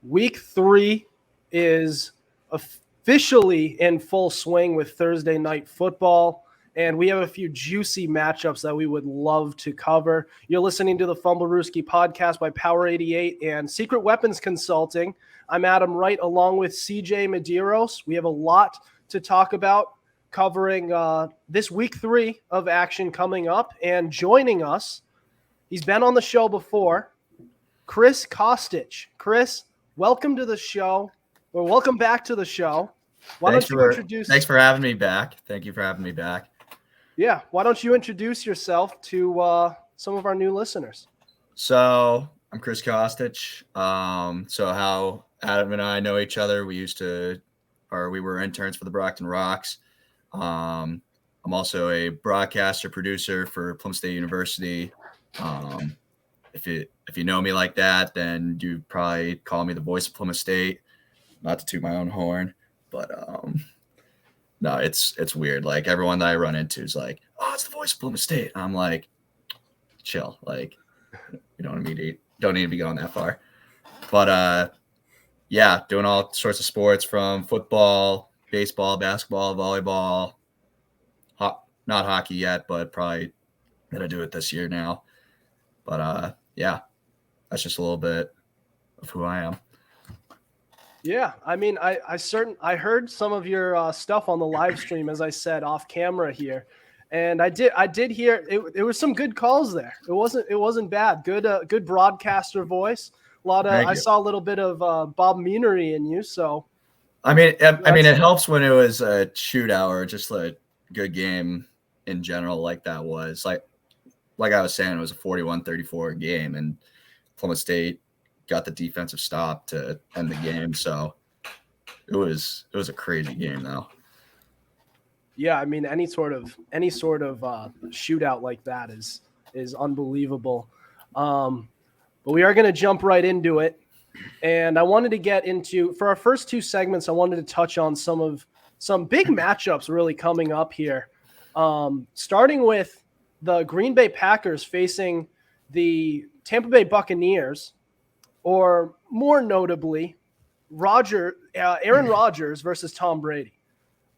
Week 3 is officially in full swing with Thursday night football, and we have a few juicy matchups that we would love to cover. You're listening to the Fumblerooski podcast by Power 88 and Secret Weapons Consulting. I'm Adam Wright along with CJ Medieros. We have a lot to talk about covering this week 3 of action coming up, and joining us, he's been on the show before, Chris Costich. Chris, welcome to the show, or welcome back to the show. Thanks for having me back. Thank you for having me back. Yeah, why don't you introduce yourself to some of our new listeners? So I'm Chris Costich. So how Adam and I know each other, we were interns for the Brockton Rocks. I'm also a broadcaster producer for Plymouth State University. If you know me like that, then you probably call me the voice of Plymouth State. Not to toot my own horn, but no, it's weird. Like, everyone that I run into is like, "Oh, it's the voice of Plymouth State." I'm like, chill. Like, you don't need to be going that far. But yeah, doing all sorts of sports from football, baseball, basketball, volleyball. Not hockey yet, but probably gonna do it this year now. But yeah, that's just a little bit of who I am. Yeah, I mean, I heard some of your stuff on the live stream, as I said off camera here, and I did hear it. It was some good calls there. It wasn't bad. Good broadcaster voice. I saw a little bit of Bob Meanery in you. So, I mean, it helps when it was a shootout or just a good game in general, like that was. Like I was saying, it was a 41-34 game, and Plymouth State got the defensive stop to end the game. So it was a crazy game, though. Yeah, I mean, any sort of shootout like that is unbelievable. But we are going to jump right into it, and I wanted to get into, for our first two segments, I wanted to touch on some big matchups really coming up here. Starting with the Green Bay Packers facing the Tampa Bay Buccaneers, or more notably, Aaron Rodgers versus Tom Brady.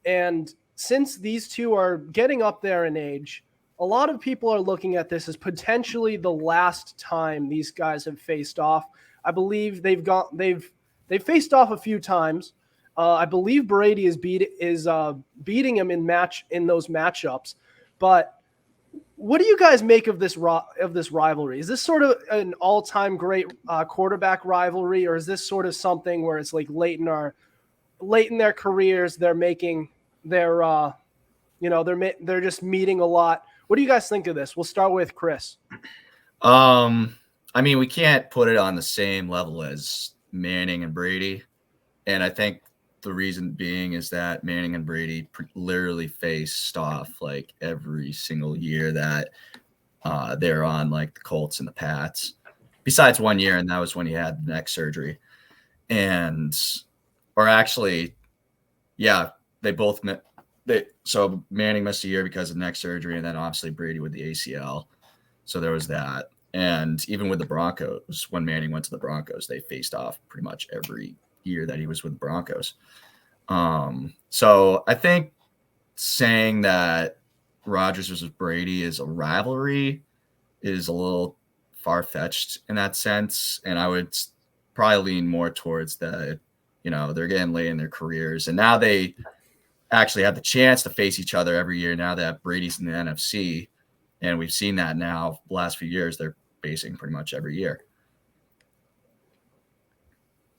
And since these two are getting up there in age, a lot of people are looking at this as potentially the last time these guys have faced off. I believe they've faced off a few times. I believe Brady is beating him in those matchups. But what do you guys make of this rivalry? Is this sort of an all-time great quarterback rivalry, or is this sort of something where it's like late in their careers, they're making their they're just meeting a lot? What do you guys think of this? We'll start with Chris. I mean, we can't put it on the same level as Manning and Brady, and I think the reason being is that Manning and Brady literally faced off like every single year that they're on, like the Colts and the Pats, besides 1 year, and that was when he had the neck surgery. So Manning missed a year because of neck surgery, and then obviously Brady with the ACL. So there was that. And even with the Broncos, when Manning went to the Broncos, they faced off pretty much every year that he was with the Broncos. So I think saying that Rodgers versus Brady is a rivalry is a little far-fetched in that sense. And I would probably lean more towards they're getting late in their careers. And now they actually have the chance to face each other every year now that Brady's in the NFC. And we've seen that now the last few years. They're facing pretty much every year.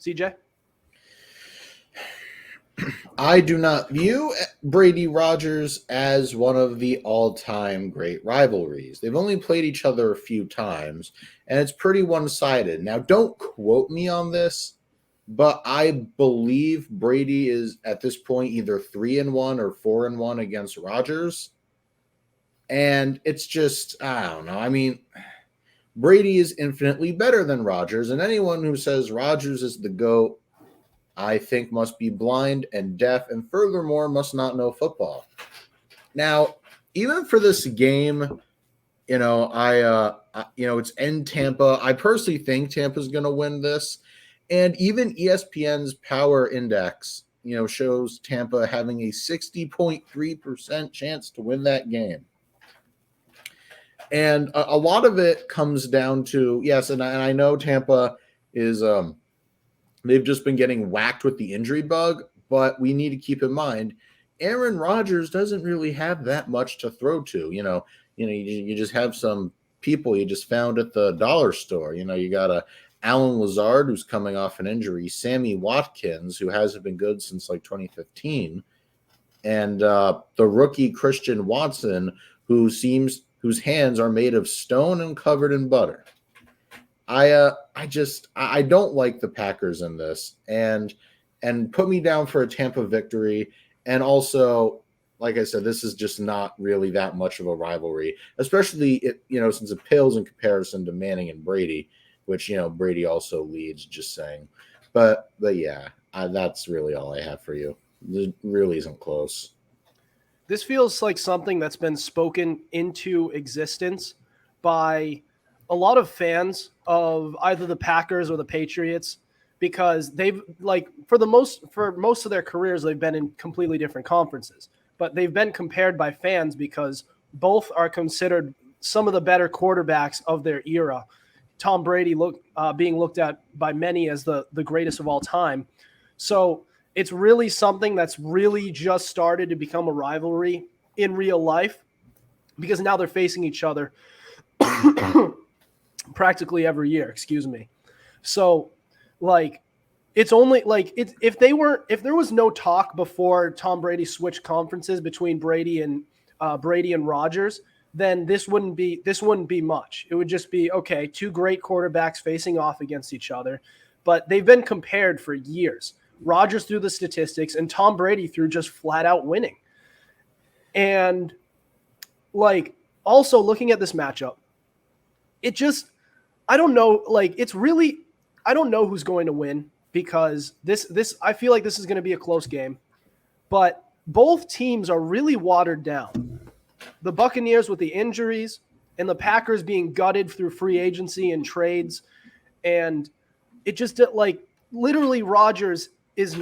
CJ? I do not view Brady Rodgers as one of the all-time great rivalries. They've only played each other a few times, and it's pretty one-sided. Now, don't quote me on this, but I believe Brady is at this point either 3-1 or 4-1 against Rodgers. And it's just, I don't know. I mean, Brady is infinitely better than Rodgers, and anyone who says Rodgers is the GOAT, I think, must be blind and deaf, and furthermore must not know football. Now, even for this game, it's in Tampa. I personally think Tampa's going to win this, And even ESPN's power index, shows Tampa having a 60.3% chance to win that game. And a lot of it comes down to, yes, and I know Tampa is they've just been getting whacked with the injury bug, but we need to keep in mind Aaron Rodgers doesn't really have that much to throw to. You just have some people you just found at the dollar store. You got a Alan Lazard, who's coming off an injury, Sammy Watkins, who hasn't been good since like 2015, and the rookie Christian Watson, whose hands are made of stone and covered in butter. I don't like the Packers in this, and put me down for a Tampa victory. And also, like I said, this is just not really that much of a rivalry, especially since it pales in comparison to Manning and Brady, which Brady also leads. Just saying, but yeah, that's really all I have for you. It really isn't close. This feels like something that's been spoken into existence by a lot of fans of either the Packers or the Patriots, because they've for most of their careers, they've been in completely different conferences, but they've been compared by fans because both are considered some of the better quarterbacks of their era. Tom Brady being looked at by many as the greatest of all time. So it's really something that's really just started to become a rivalry in real life, because now they're facing each other practically every year. Excuse me. So it's only if there was no talk before Tom Brady switched conferences between Brady and Rodgers, then this wouldn't be much. It would just be, okay, two great quarterbacks facing off against each other. But they've been compared for years. Rodgers through the statistics and Tom Brady through just flat out winning. And also looking at this matchup, I don't know, I don't know who's going to win, because this I feel like this is going to be a close game, but both teams are really watered down. The Buccaneers with the injuries and the Packers being gutted through free agency and trades. And it just literally Rodgers is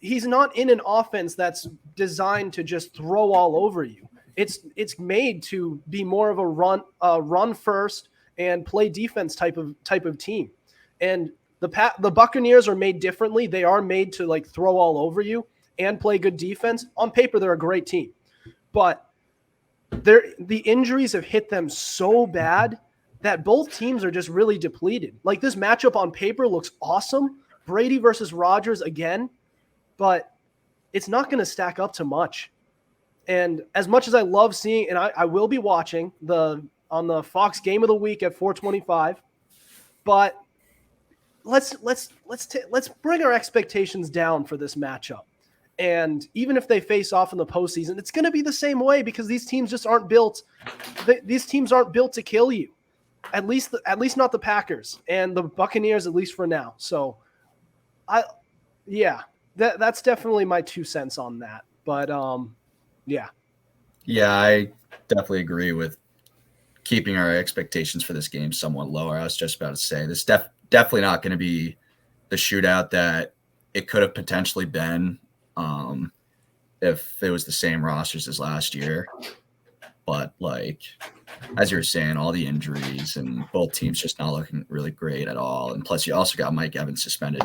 he's not in an offense that's designed to just throw all over you. It's made to be more of a run first and play defense type of team. And the Buccaneers are made differently. They are made to throw all over you and play good defense. On paper, they're a great team, but the injuries have hit them so bad that both teams are just really depleted. This matchup on paper looks awesome. Brady versus Rodgers again, but it's not going to stack up to much. And as much as I love seeing, and I will be watching on the Fox Game of the Week at 4:25, but let's bring our expectations down for this matchup. And even if they face off in the postseason, it's going to be the same way, because these teams just aren't built. These teams aren't built to kill you. At least not the Packers and the Buccaneers, at least for now. So, that's definitely my 2 cents on that. But yeah. Yeah, I definitely agree with keeping our expectations for this game somewhat lower. I was just about to say this definitely not going to be the shootout that it could have potentially been if it was the same rosters as last year. But as you were saying, all the injuries and both teams just not looking really great at all. And plus, you also got Mike Evans suspended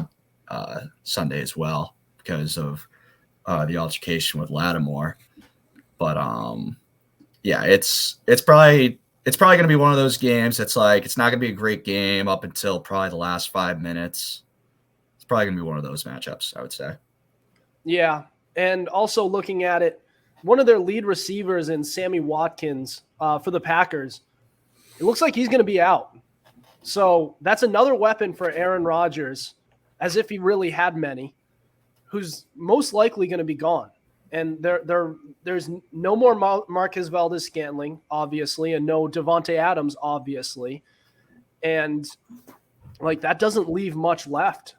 Sunday as well because of the altercation with Lattimore. But it's probably going to be one of those games that's it's not going to be a great game up until probably the last 5 minutes. It's probably going to be one of those matchups, I would say. Yeah, and also looking at it, one of their lead receivers in Sammy Watkins for the Packers, it looks like he's going to be out. So that's another weapon for Aaron Rodgers, as if he really had many, who's most likely going to be gone. And there's no more Marquez Valdes-Scantling, obviously, and no Devontae Adams, obviously. And that doesn't leave much left.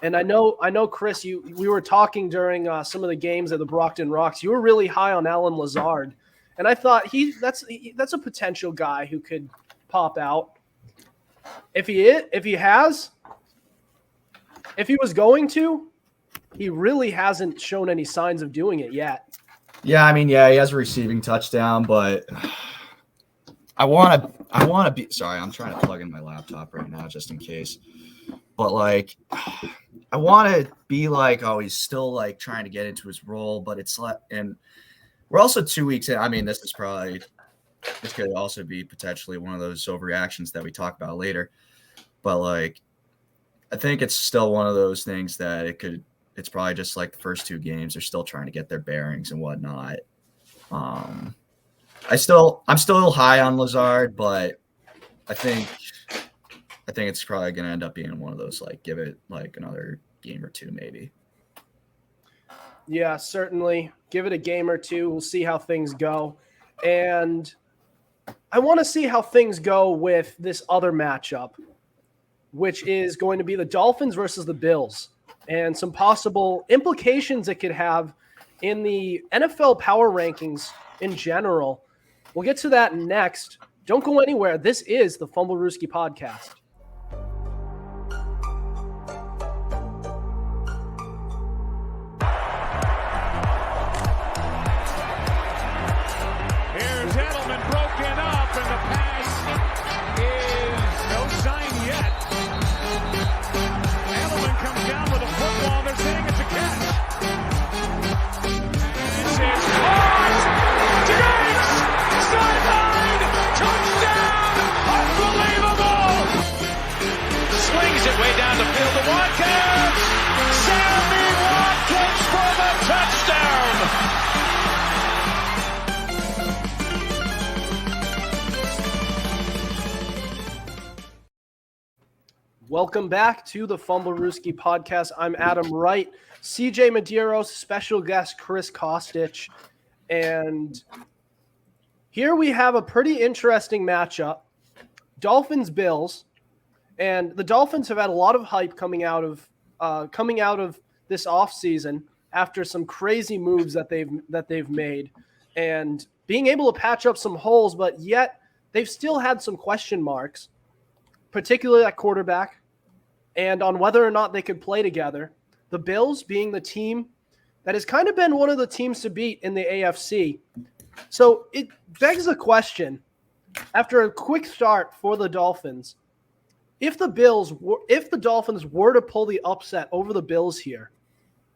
And I know, Chris, we were talking during some of the games at the Brockton Rocks. You were really high on Alan Lazard, and I thought that's a potential guy who could pop out. If he has, if he was going to, he really hasn't shown any signs of doing it yet. Yeah, I mean, yeah, he has a receiving touchdown, but I want to be. Sorry, I'm trying to plug in my laptop right now just in case. But like, I want to be like, oh, he's still like trying to get into his role, but it's like, and we're also 2 weeks in. I mean, this could also be potentially one of those overreactions that we talk about later. But like, I think it's still one of those things that it's probably just like the first 2 games. They're still trying to get their bearings and whatnot. I'm still high on Lazard, but I think it's probably going to end up being one of those, like, give it like another game or 2, maybe. Yeah, certainly. Give it a game or 2. We'll see how things go. And I want to see how things go with this other matchup, which is going to be the Dolphins versus the Bills, and some possible implications it could have in the NFL power rankings in general. We'll get to that next. Don't go anywhere. This is the Fumblerooski podcast. Welcome back to the Fumblerooski podcast. I'm Adam Wright, CJ Medieros, special guest Chris Costich, and here we have a pretty interesting matchup. Dolphins-Bills, and the Dolphins have had a lot of hype coming out of this offseason after some crazy moves that they've made, and being able to patch up some holes, but yet they've still had some question marks, particularly at quarterback, and on whether or not they could play together. The Bills being the team that has kind of been one of the teams to beat in the AFC. So it begs the question, after a quick start for the Dolphins, if the Dolphins were to pull the upset over the Bills here,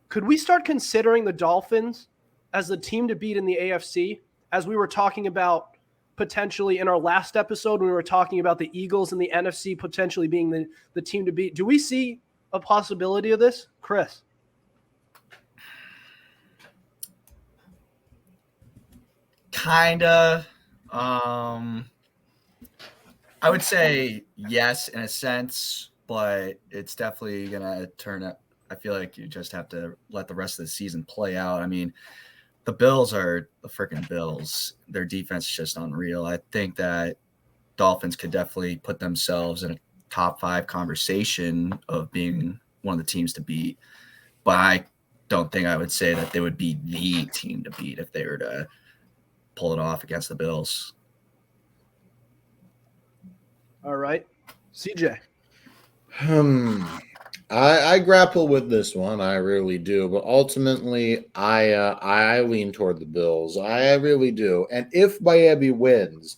could we start considering the Dolphins as the team to beat in the AFC, as we were talking about potentially in our last episode when we were talking about the Eagles and the NFC potentially being the team to beat? Do we see a possibility of this, Chris? Kinda. I would say yes in a sense, but it's definitely gonna turn up. I feel like you just have to let the rest of the season play out. I mean, the Bills are the freaking Bills. Their defense is just unreal. I think that Dolphins could definitely put themselves in a top 5 conversation of being one of the teams to beat. But I don't think I would say that they would be the team to beat if they were to pull it off against the Bills. All right. CJ. I grapple with this one. I really do. But ultimately, I lean toward the Bills. I really do. And if Miami wins,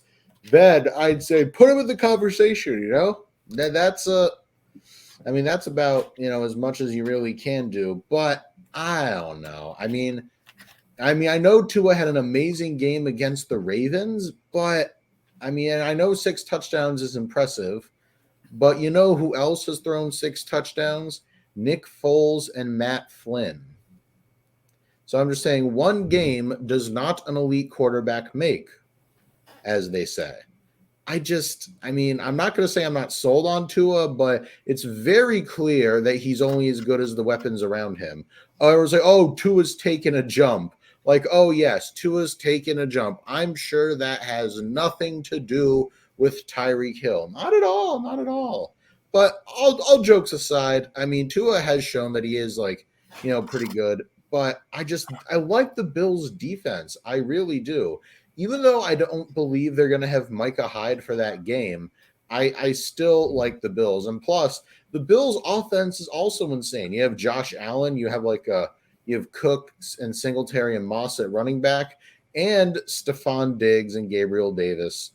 then I'd say put them in the conversation, you know? That's about, as much as you really can do. But I don't know. I mean, I know Tua had an amazing game against the Ravens, but I know 6 touchdowns is impressive. But you know who else has thrown 6 touchdowns? Nick Foles and Matt Flynn. So I'm just saying one game does not an elite quarterback make, as they say. I'm not going to say I'm not sold on Tua, but it's very clear that he's only as good as the weapons around him. Or was like, oh, Tua's taken a jump. Like, oh, yes, Tua's taken a jump. I'm sure that has nothing to do with Tyreek Hill. Not at all. But all jokes aside, Tua has shown that he is pretty good. But I like the Bills' defense. I really do. Even though I don't believe they're going to have Micah Hyde for that game, I still like the Bills. And plus, the Bills' offense is also insane. You have Josh Allen, you have Cook and Singletary and Moss at running back, and Stephon Diggs and Gabriel Davis,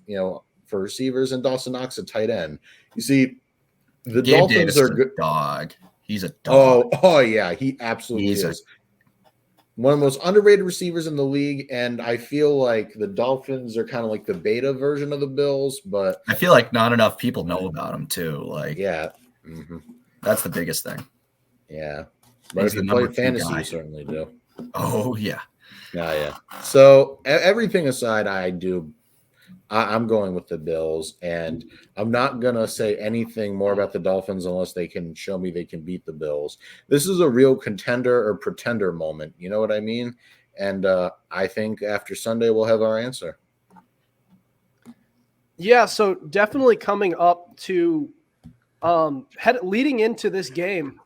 for receivers, and Dawson Knox at tight end. You see, the Gabe Dolphins Davis are is a good. dog. He's a dog. Oh yeah, he absolutely is. One of the most underrated receivers in the league, and I feel like the Dolphins are kind of like the beta version of the Bills, but I feel like not enough people know about him too. Like, yeah, that's the biggest thing. Yeah, but He's if you the play number 2 fantasy, guy. you certainly do. Oh yeah. Yeah. So everything aside, I'm going with the Bills, and I'm not gonna say anything more about the Dolphins unless they can show me they can beat the Bills. This is a real contender or pretender moment. You know what I mean? And I think after Sunday we'll have our answer. Yeah, so definitely coming up to leading into this game,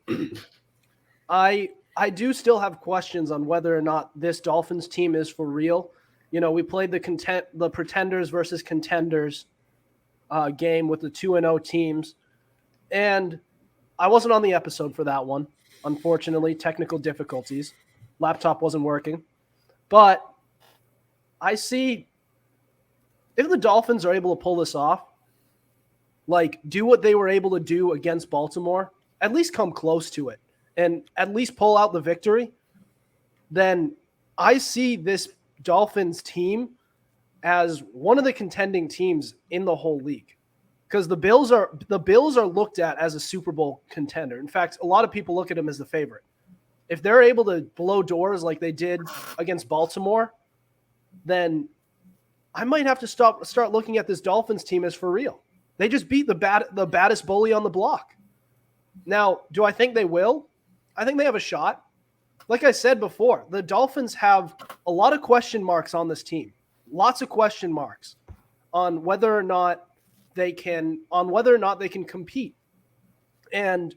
I do still have questions on whether or not this Dolphins team is for real. We played the pretenders versus contenders game with the 2-0 teams, and I wasn't on the episode for that one. Unfortunately, technical difficulties. Laptop wasn't working. But I see if the Dolphins are able to pull this off, like do what they were able to do against Baltimore, at least come close to it and at least pull out the victory, then I see this Dolphins team as one of the contending teams in the whole league. Because the Bills are looked at as a Super Bowl contender. In fact, a lot of people look at them as the favorite. If they're able to blow doors like they did against Baltimore, then I might have to start looking at this Dolphins team as for real. They just beat the baddest bully on the block. Now, do I think they will? I think they have a shot. Like I said before, the Dolphins have a lot of question marks on this team. Lots of question marks on whether or not they can compete. And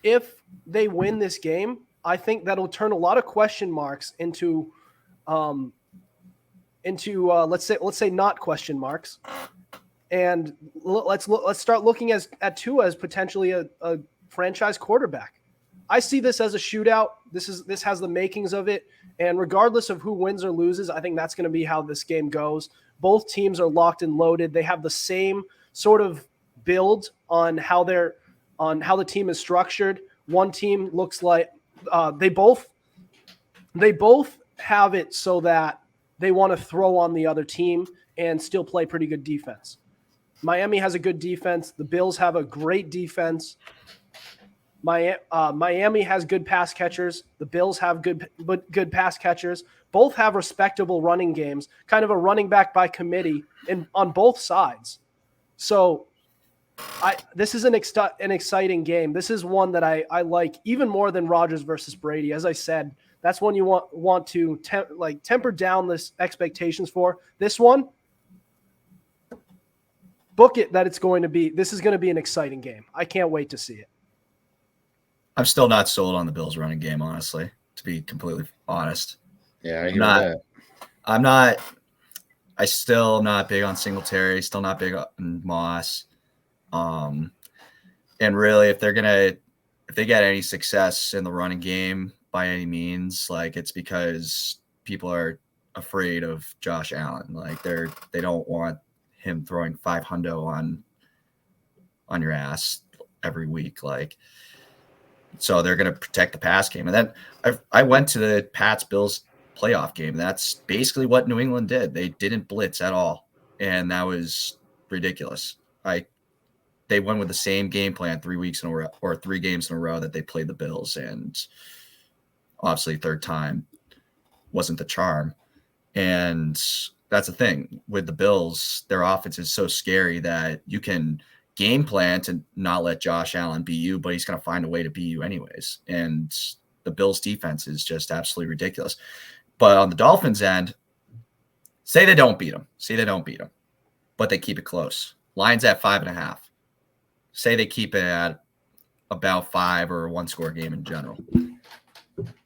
if they win this game, I think that'll turn a lot of question marks into let's say not question marks. And let's start looking at Tua as potentially a franchise quarterback. I see this as a shootout. This has the makings of it. And regardless of who wins or loses, I think that's going to be how this game goes. Both teams are locked and loaded. They have the same sort of build on how the team is structured. One team looks like they both have it so that they want to throw on the other team and still play pretty good defense. Miami has a good defense. The Bills have a great defense. Miami has good pass catchers. The Bills have good pass catchers. Both have respectable running games, kind of a running back by committee on both sides. So this is an exciting game. This is one that I like even more than Rodgers versus Brady. As I said, that's one you want to temper down this expectations for. This one, book it that this is going to be an exciting game. I can't wait to see it. I'm still not sold on the Bills running game, honestly, to be completely honest. Yeah, I hear that. I still am not big on Singletary, still not big on Moss. And really, if they get any success in the running game by any means, like it's because people are afraid of Josh Allen. Like they don't want him throwing 500 on your ass every week. Like, so they're going to protect the pass game. And then I went to the Pats-Bills playoff game. That's basically what New England did. They didn't blitz at all. And that was ridiculous. They went with the same game plan 3 weeks in a row, or 3 games in a row that they played the Bills. And obviously third time wasn't the charm. And that's the thing with the Bills. Their offense is so scary that you can game plan to not let Josh Allen be you, but he's going to find a way to be you anyways. And the Bills defense is just absolutely ridiculous. But on the Dolphins end, say they don't beat them, but they keep it close. Line's at 5.5. Say they keep it at about 5 or a 1-score game in general.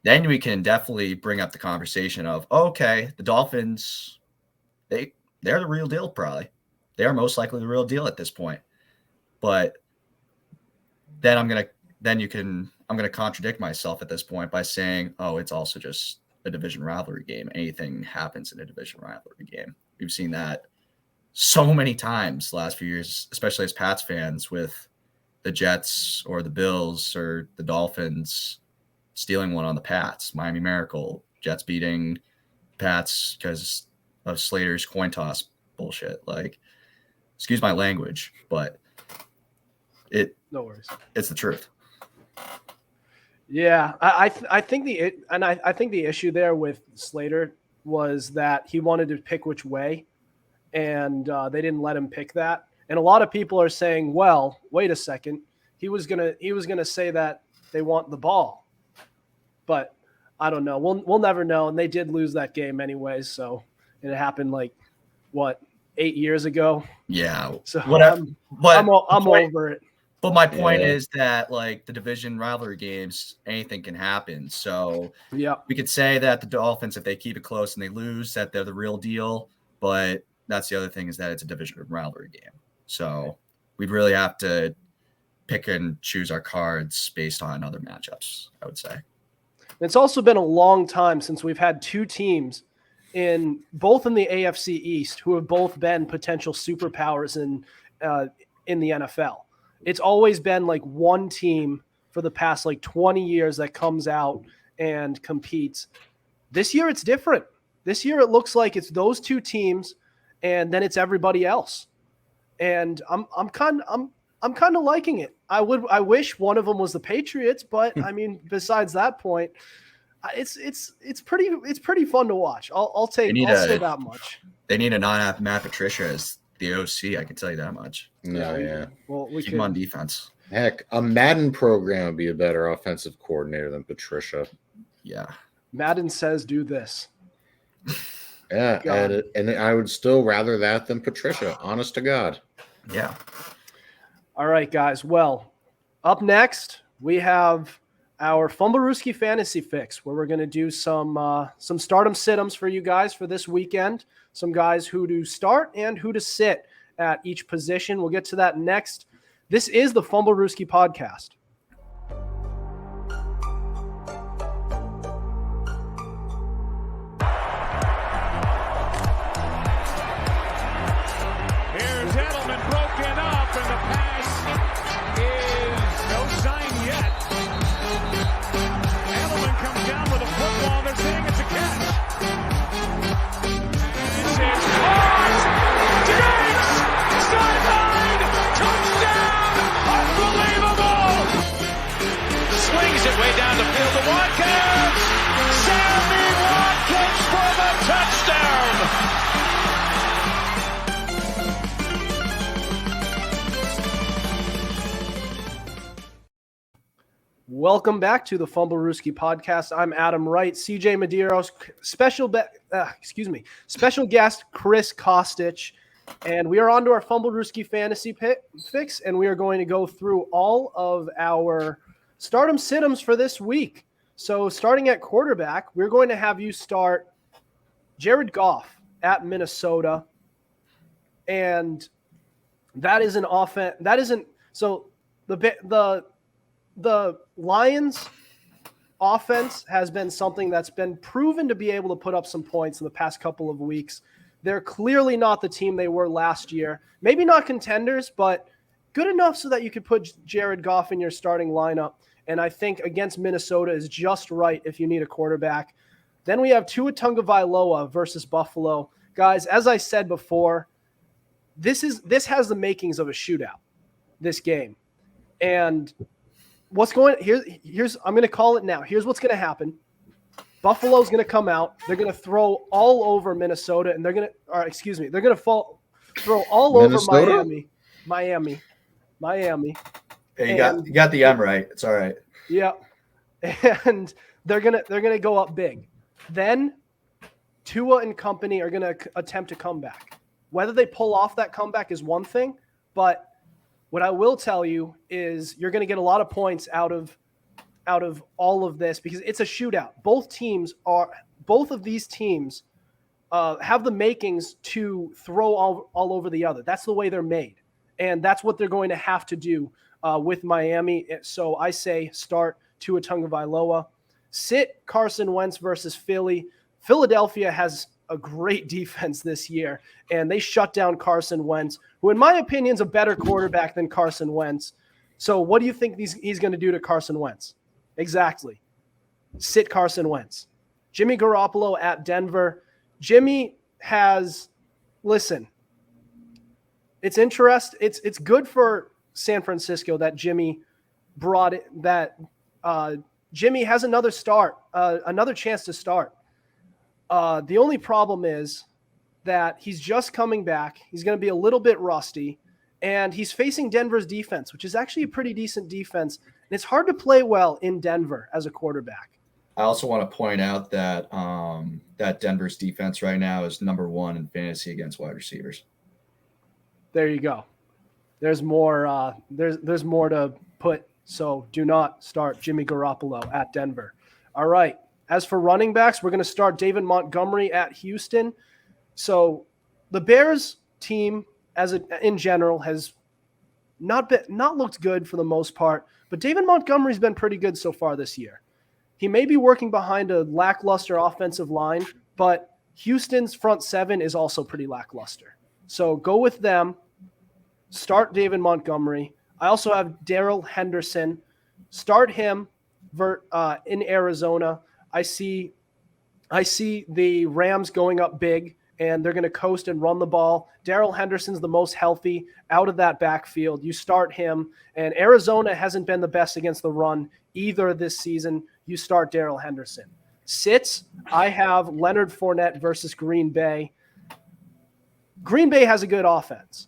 Then we can definitely bring up the conversation of, okay, the Dolphins, they're the real deal probably. They are most likely the real deal at this point. But then I'm gonna contradict myself at this point by saying, oh, it's also just a division rivalry game. Anything happens in a division rivalry game. We've seen that so many times the last few years, especially as Pats fans, with the Jets or the Bills or the Dolphins stealing one on the Pats. Miami Miracle, Jets beating Pats because of Slater's coin toss bullshit. Like, excuse my language, but no worries. It's the truth. Yeah, I think the issue there with Slater was that he wanted to pick which way, and they didn't let him pick that. And a lot of people are saying, well, wait a second, he was gonna say that they want the ball, but I don't know. We'll never know. And they did lose that game anyways. So it happened 8 years ago. Yeah. So I'm over it. But my point is that the division rivalry games, anything can happen. So we could say that the Dolphins, if they keep it close and they lose, that they're the real deal. But that's the other thing, is that it's a division rivalry game. So we'd really have to pick and choose our cards based on other matchups, I would say. It's also been a long time since we've had two teams both in the AFC East who have both been potential superpowers in the NFL. It's always been one team for the past 20 years that comes out and competes. This year it's different. This year it looks like it's those two teams, and then it's everybody else. And I'm kind of liking it. I wish one of them was the Patriots, but I mean, besides that point, it's pretty fun to watch. I'll say that much. They need to not have Matt Patricia as the OC. I can tell you that much. No, yeah. Well, we keep him on defense. Heck, a Madden program would be a better offensive coordinator than Patricia. Yeah. Madden says do this. Yeah, and I would still rather that than Patricia, honest to God. Yeah. All right, guys. Well, up next, we have our Fumblerooski Fantasy Fix, where we're going to do some stardom sit-ems for you guys for this weekend. Some guys who to start and who to sit at each position. We'll get to that next. This is the Fumblerooski Podcast. Welcome back to the Fumblerooski Podcast. I'm Adam Wright, CJ Medieros, special guest Chris Costich, and we are on to our Fumblerooski Fantasy Fix, and we are going to go through all of our stardom sit-ems for this week. So starting at quarterback, we're going to have you start Jared Goff at Minnesota, and that is an offense. That isn't so the Lions offense has been something that's been proven to be able to put up some points in the past couple of weeks. They're clearly not the team they were last year. Maybe not contenders, but good enough so that you could put Jared Goff in your starting lineup. And I think against Minnesota is just right if you need a quarterback. Then we have Tua Tagovailoa versus Buffalo. Guys, as I said before, this has the makings of a shootout, this game. And here's I'm going to call it now. Here's what's going to happen. Buffalo's going to come out. They're going to throw all over Minnesota, and they're going to throw all Minnesota? over Miami. Hey, you got the M right. It's all right. Yeah. And they're going to go up big. Then Tua and company are going to attempt to come back. Whether they pull off that comeback is one thing, but what I will tell you is you're going to get a lot of points out of all of this because it's a shootout. Both of these teams have the makings to throw all over the other. That's the way they're made, and that's what they're going to have to do with Miami. So I say start Tua Tagovailoa. Sit Carson Wentz versus Philly. Philadelphia has a great defense this year, and they shut down Carson Wentz, who in my opinion is a better quarterback than Carson Wentz. So what do you think he's going to do to Carson Wentz? Exactly. Sit Carson Wentz. Jimmy Garoppolo at Denver. Jimmy has, listen, it's interesting. It's good for San Francisco that Jimmy brought it, that Jimmy has another chance to start. The only problem is that he's just coming back. He's going to be a little bit rusty, and he's facing Denver's defense, which is actually a pretty decent defense. And it's hard to play well in Denver as a quarterback. I also want to point out that that Denver's defense right now is number 1 in fantasy against wide receivers. There you go. There's more. There's more to put. So do not start Jimmy Garoppolo at Denver. All right. As for running backs, we're going to start David Montgomery at Houston. So the Bears team, in general, has not looked good for the most part, but David Montgomery's been pretty good so far this year. He may be working behind a lackluster offensive line, but Houston's front seven is also pretty lackluster. So go with them. Start David Montgomery. I also have Darrell Henderson. Start him in Arizona. I see the Rams going up big, and they're going to coast and run the ball. Darrell Henderson's the most healthy out of that backfield. You start him, and Arizona hasn't been the best against the run either this season. You start Darrell Henderson. Sits, I have Leonard Fournette versus Green Bay. Green Bay has a good offense.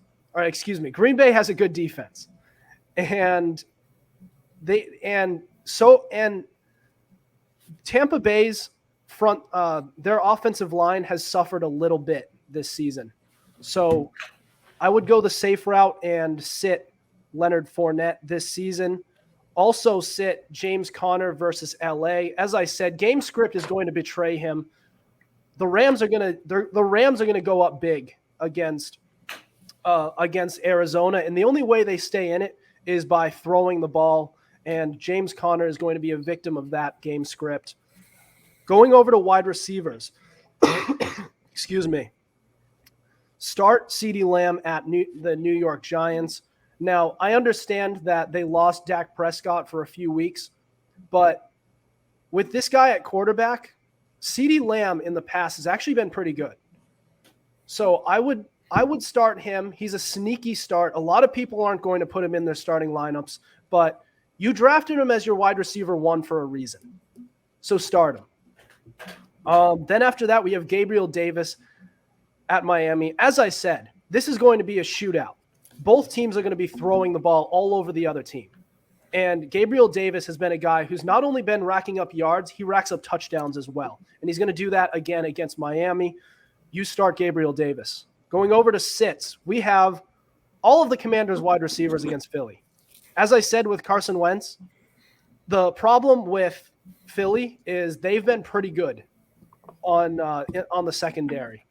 Green Bay has a good defense. And Tampa Bay's front, their offensive line has suffered a little bit this season. So I would go the safe route and sit Leonard Fournette this season. Also sit James Conner versus LA. As I said, game script is going to betray him. The Rams are going to go up big against Arizona, and the only way they stay in it is by throwing the ball, and James Conner is going to be a victim of that game script. Going over to wide receivers. Excuse me. Start CeeDee Lamb at the New York Giants. Now, I understand that they lost Dak Prescott for a few weeks, but with this guy at quarterback, CeeDee Lamb in the past has actually been pretty good. So I would start him. He's a sneaky start. A lot of people aren't going to put him in their starting lineups, but you drafted him as your wide receiver 1 for a reason. So start him. Then after that, we have Gabriel Davis at Miami. As I said, this is going to be a shootout. Both teams are going to be throwing the ball all over the other team. And Gabriel Davis has been a guy who's not only been racking up yards, he racks up touchdowns as well. And he's going to do that again against Miami. You start Gabriel Davis. Going over to sits, we have all of the Commanders' wide receivers against Philly. As I said with Carson Wentz, the problem with Philly is they've been pretty good on the secondary.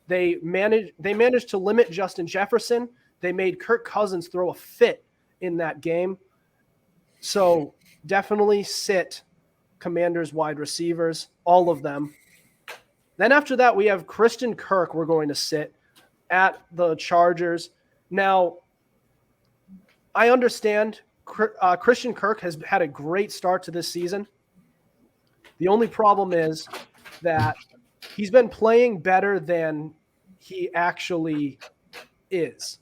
They managed to limit Justin Jefferson. They made Kirk Cousins throw a fit in that game. So definitely sit Commanders wide receivers, all of them. Then after that, we have Christian Kirk we're going to sit at the Chargers. Now, I understand Christian Kirk has had a great start to this season. The only problem is that he's been playing better than he actually is.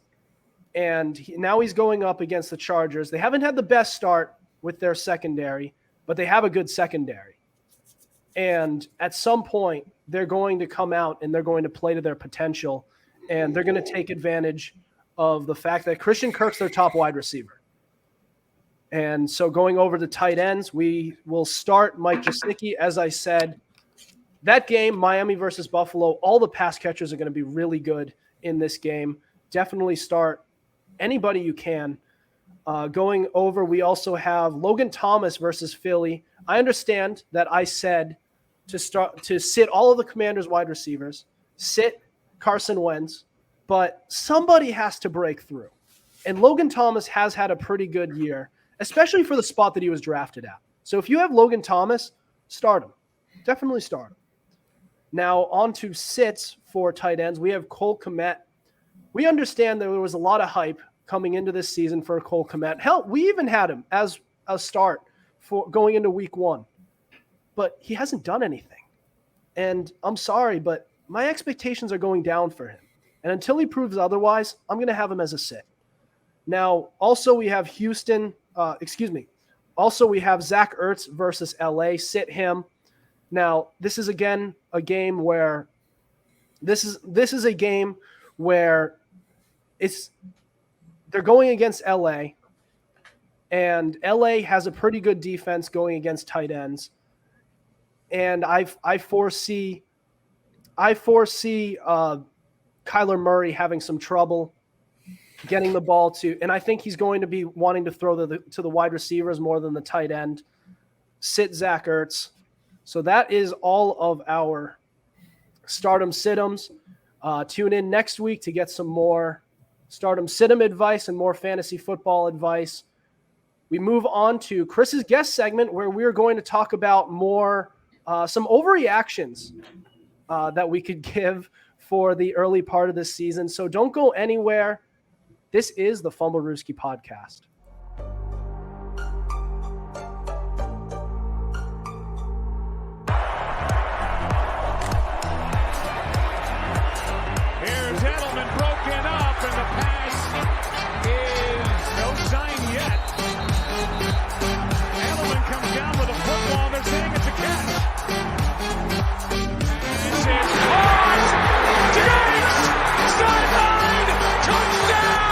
And now he's going up against the Chargers. They haven't had the best start with their secondary, but they have a good secondary. And at some point, they're going to come out and they're going to play to their potential, and they're going to take advantage of the fact that Christian Kirk's their top wide receiver. And so going over to tight ends, we will start Mike Gesicki. As I said, that game, Miami versus Buffalo, all the pass catchers are going to be really good in this game. Definitely start anybody you can. Going over, we also have Logan Thomas versus Philly. I understand that I said to sit all of the Commanders' wide receivers, sit Carson Wentz, but somebody has to break through. And Logan Thomas has had a pretty good year, especially for the spot that he was drafted at. So if you have Logan Thomas, start him. Definitely start him. Now on to sits for tight ends. We have Cole Kmet. We understand there was a lot of hype coming into this season for Cole Kmet. Hell, we even had him as a start for going into week 1. But he hasn't done anything. And I'm sorry, but my expectations are going down for him. And until he proves otherwise, I'm going to have him as a sit. Now, also we have Also, we have Zach Ertz versus LA. Sit him. Now, this is again a game where they're going against LA, and LA has a pretty good defense going against tight ends. And I foresee Kyler Murray having some trouble getting the ball to, and I think he's going to be wanting to throw to the wide receivers more than the tight end. Sit Zach Ertz. So that is all of our stardom sit-ems. Tune in next week to get some more stardom sit-em advice and more fantasy football advice. We move on to Chris's guest segment, where we're going to talk about more some overreactions that we could give for the early part of this season. So don't go anywhere. This is the Fumblerooski podcast. Here's Edelman broken up, and the pass is no sign yet. Edelman comes down with a football, and they're saying it's a catch. This is caught! Diggs! Sideline! Touchdown!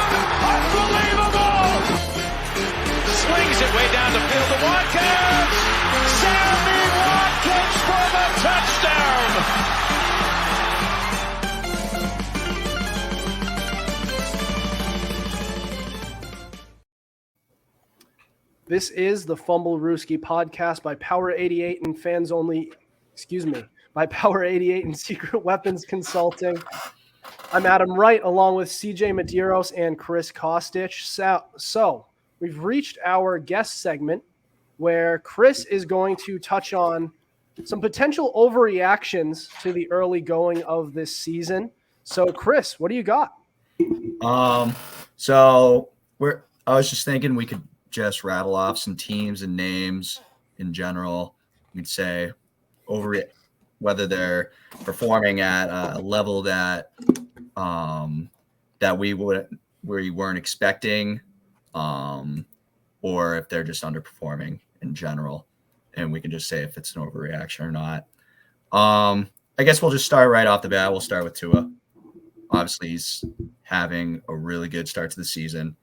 Unbelievable! Swings it way down the field to Watkins! Sammy Watkins for the touchdown! This is the Fumblerooski podcast by Power 88 and fans only, by Power 88 and Secret Weapons Consulting. I'm Adam Wright, along with CJ Medieros and Chris Costich. So we've reached our guest segment where Chris is going to touch on some potential overreactions to the early going of this season. So Chris, what do you got? I was just thinking we could just rattle off some teams and names in general. We'd say whether they're performing at a level that we weren't expecting, or if they're just underperforming in general, and we can just say if it's an overreaction or not. I guess we'll just start right off the bat. We'll start with Tua. Obviously, he's having a really good start to the season.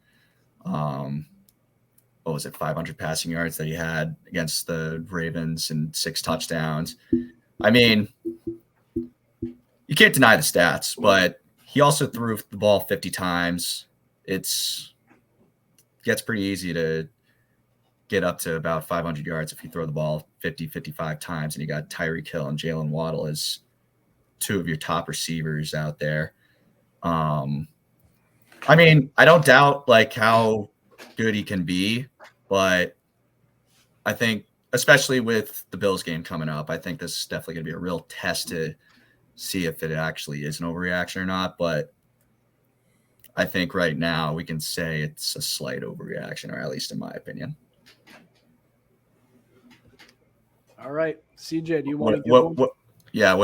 What was it, 500 passing yards that he had against the Ravens and 6 touchdowns. I mean, you can't deny the stats, but he also threw the ball 50 times. It gets pretty easy to get up to about 500 yards if you throw the ball 50, 55 times, and you got Tyreek Hill and Jalen Waddle as 2 of your top receivers out there. I mean, I don't doubt how good he can be, but I think, especially with the Bills game coming up, I think this is definitely going to be a real test to see if it actually is an overreaction or not. But I think right now we can say it's a slight overreaction, or at least in my opinion. All right, CJ, do you want to give one? I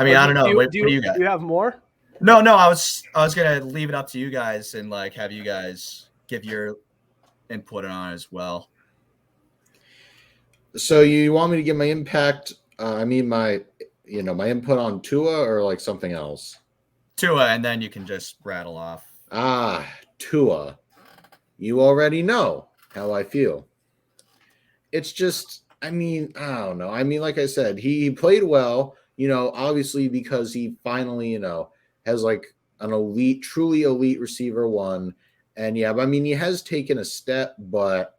don't know. What do you got? Do you have more? No. I was gonna leave it up to you guys and have you guys give your input on it as well. So you want me to give my impact? My input on Tua or something else? Tua, and then you can just rattle off. Tua. You already know how I feel. It's just, I don't know. Like I said, he played well, obviously because he finally, has an elite, truly elite receiver one. And yeah, he has taken a step, but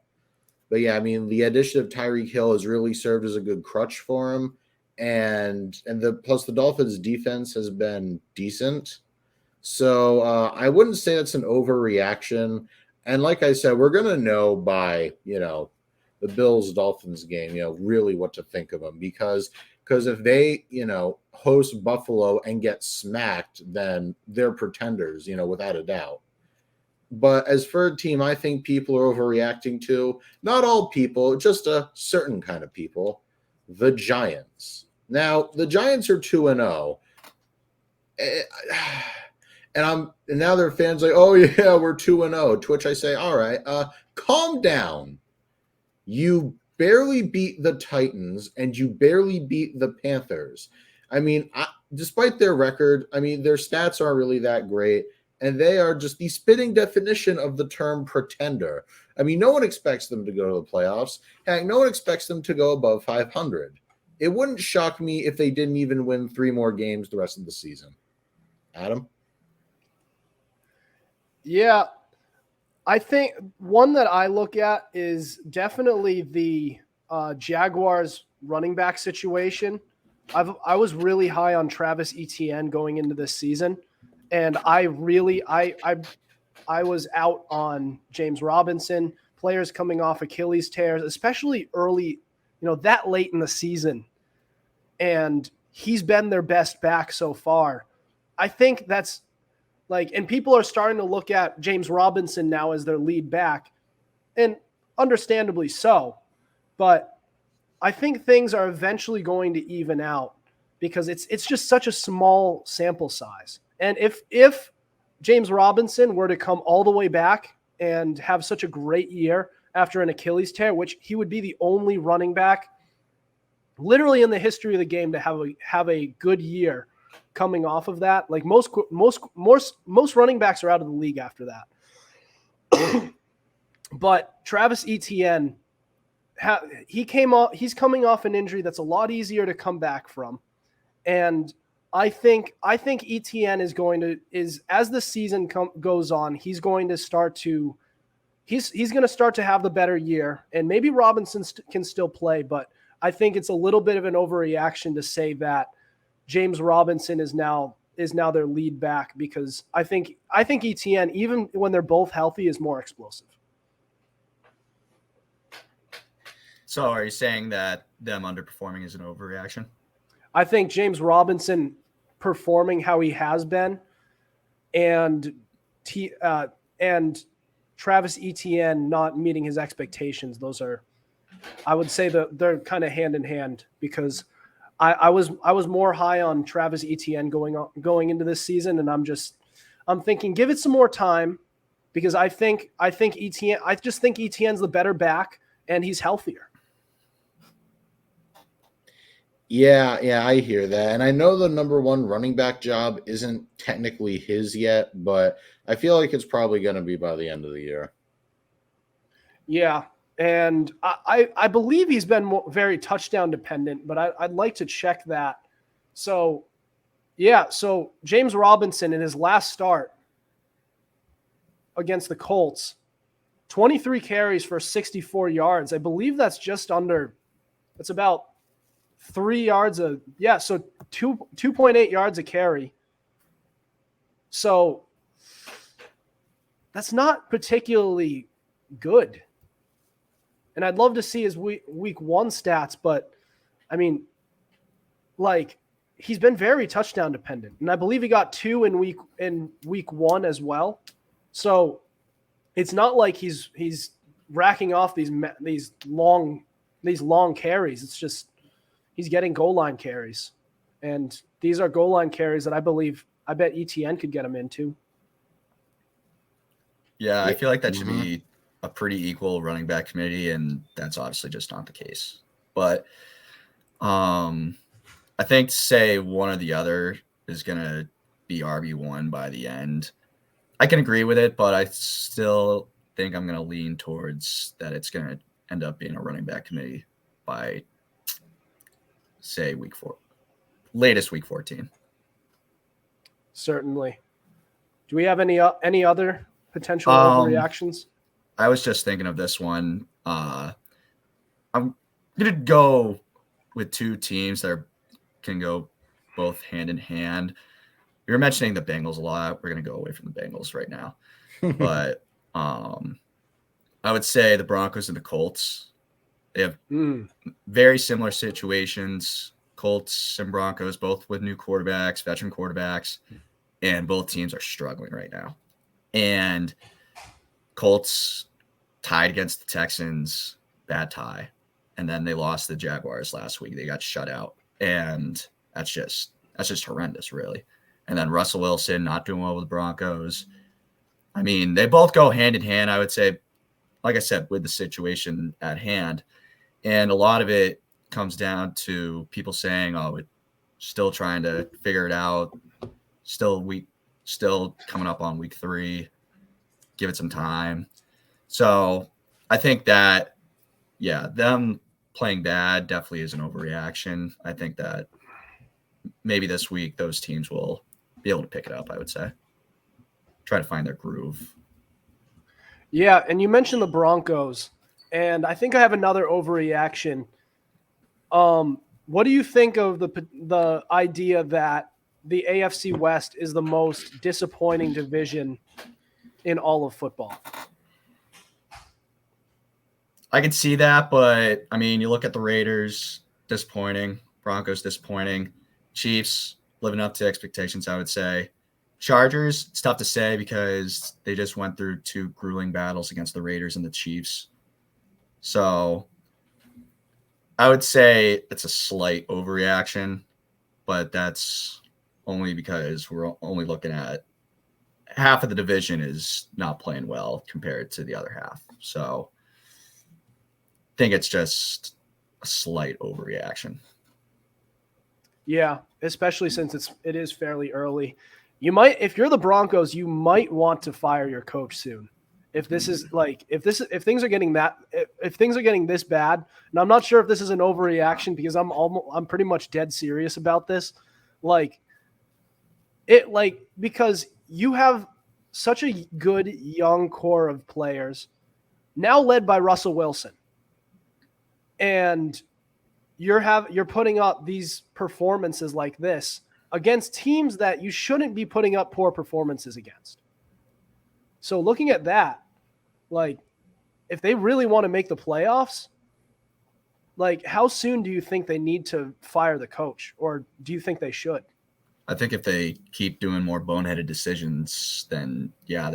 yeah, the addition of Tyreek Hill has really served as a good crutch for him. And plus the Dolphins defense has been decent. So I wouldn't say that's an overreaction. And like I said, we're going to know by, the Bills-Dolphins game, really what to think of them. Because if they, host Buffalo and get smacked, then they're pretenders, without a doubt. But as for a team I think people are overreacting to, not all people, just a certain kind of people, the Giants. Now, the Giants are 2-0. And now their fans like, oh yeah, we're 2-0. To which I say, all right, calm down. You barely beat the Titans and you barely beat the Panthers. I mean, despite their record, their stats aren't really that great, and they are just the spitting definition of the term pretender. No one expects them to go to the playoffs. Heck, no one expects them to go above 500. It wouldn't shock me if they didn't even win 3 more games the rest of the season. Adam? Yeah, I think one that I look at is definitely the Jaguars running back situation. I was really high on Travis Etienne going into this season, and I was out on James Robinson, players coming off Achilles tears, especially early, that late in the season, and he's been their best back so far. I think that's and people are starting to look at James Robinson now as their lead back, and understandably so. But I think things are eventually going to even out because it's just such a small sample size. And if James Robinson were to come all the way back and have such a great year after an Achilles tear, which he would be the only running back literally in the history of the game to have a good year coming off of that. Like most running backs are out of the league after that. But Travis Etienne, he's coming off an injury that's a lot easier to come back from. And I think Etienne is as the season goes on, he's going to start to have the better year, and maybe Robinson can still play, but I think it's a little bit of an overreaction to say that James Robinson is now their lead back, because I think Etienne, even when they're both healthy, is more explosive. So are you saying that them underperforming is an overreaction? I think James Robinson performing how he has been, and Travis Etienne not meeting his expectations, those are, I would say that they're kind of hand in hand, because I was more high on Travis Etienne going into this season, and I'm thinking give it some more time, because I think Etienne's the better back and he's healthier. Yeah, I hear that. And I know the number 1 running back job isn't technically his yet, but I feel like it's probably going to be by the end of the year. Yeah. And I believe he's been very touchdown dependent, but I'd like to check that. So, yeah. So James Robinson in his last start against the Colts, 23 carries for 64 yards. I believe that's it's about 3 yards so 2.8 yards a carry. So that's not particularly good. And I'd love to see his week 1 stats, but he's been very touchdown dependent, and I believe he got 2 in week 1 as well. So it's not like he's racking off these long carries. It's just he's getting goal line carries, and these are goal line carries that I bet Etienne could get him into. Yeah, I feel like that should be a pretty equal running back committee, and that's obviously just not the case. But I think say one or the other is going to be RB1 by the end. I can agree with it, but I still think I'm going to lean towards that it's going to end up being a running back committee by, say, week 4, latest week 14. Certainly. Do we have any other potential overreactions? I was just thinking of this one. I'm going to go with 2 teams that can go both hand in hand. we were mentioning the Bengals a lot. We're going to go away from the Bengals right now. But I would say the Broncos and the Colts, they have very similar situations. Colts and Broncos, both with new quarterbacks, veteran quarterbacks, and both teams are struggling right now. And Colts tied against the Texans, bad tie. And then they lost the Jaguars last week. They got shut out. And that's just horrendous, really. And then Russell Wilson not doing well with the Broncos. I mean, they both go hand in hand, I would say, like I said, with the situation at hand. And a lot of it comes down to people saying, oh, we're still trying to figure it out. Still coming up on week 3. Give it some time. So I think that, yeah, them playing bad definitely is an overreaction. I think that maybe this week those teams will be able to pick it up, I would say. Try to find their groove. Yeah, and you mentioned the Broncos, and I think I have another overreaction. What do you think of the idea that the AFC West is the most disappointing division in all of football? I can see that, but, I mean, you look at the Raiders, disappointing. Broncos, disappointing. Chiefs, living up to expectations, I would say. Chargers, it's tough to say because they just went through 2 grueling battles against the Raiders and the Chiefs. So I would say it's a slight overreaction, but that's only because we're only looking at half of the division is not playing well compared to the other half. So I think it's just a slight overreaction. Yeah, especially since it is fairly early. You might, if you're the Broncos, you might want to fire your coach soon. If this is like, if things are getting this bad, and I'm not sure if this is an overreaction because I'm pretty much dead serious about this. Because you have such a good young core of players now led by Russell Wilson. And you're putting up these performances like this against teams that you shouldn't be putting up poor performances against. So looking at that, if they really want to make the playoffs, how soon do you think they need to fire the coach, or do you think they should? I think if they keep doing more boneheaded decisions, then yeah,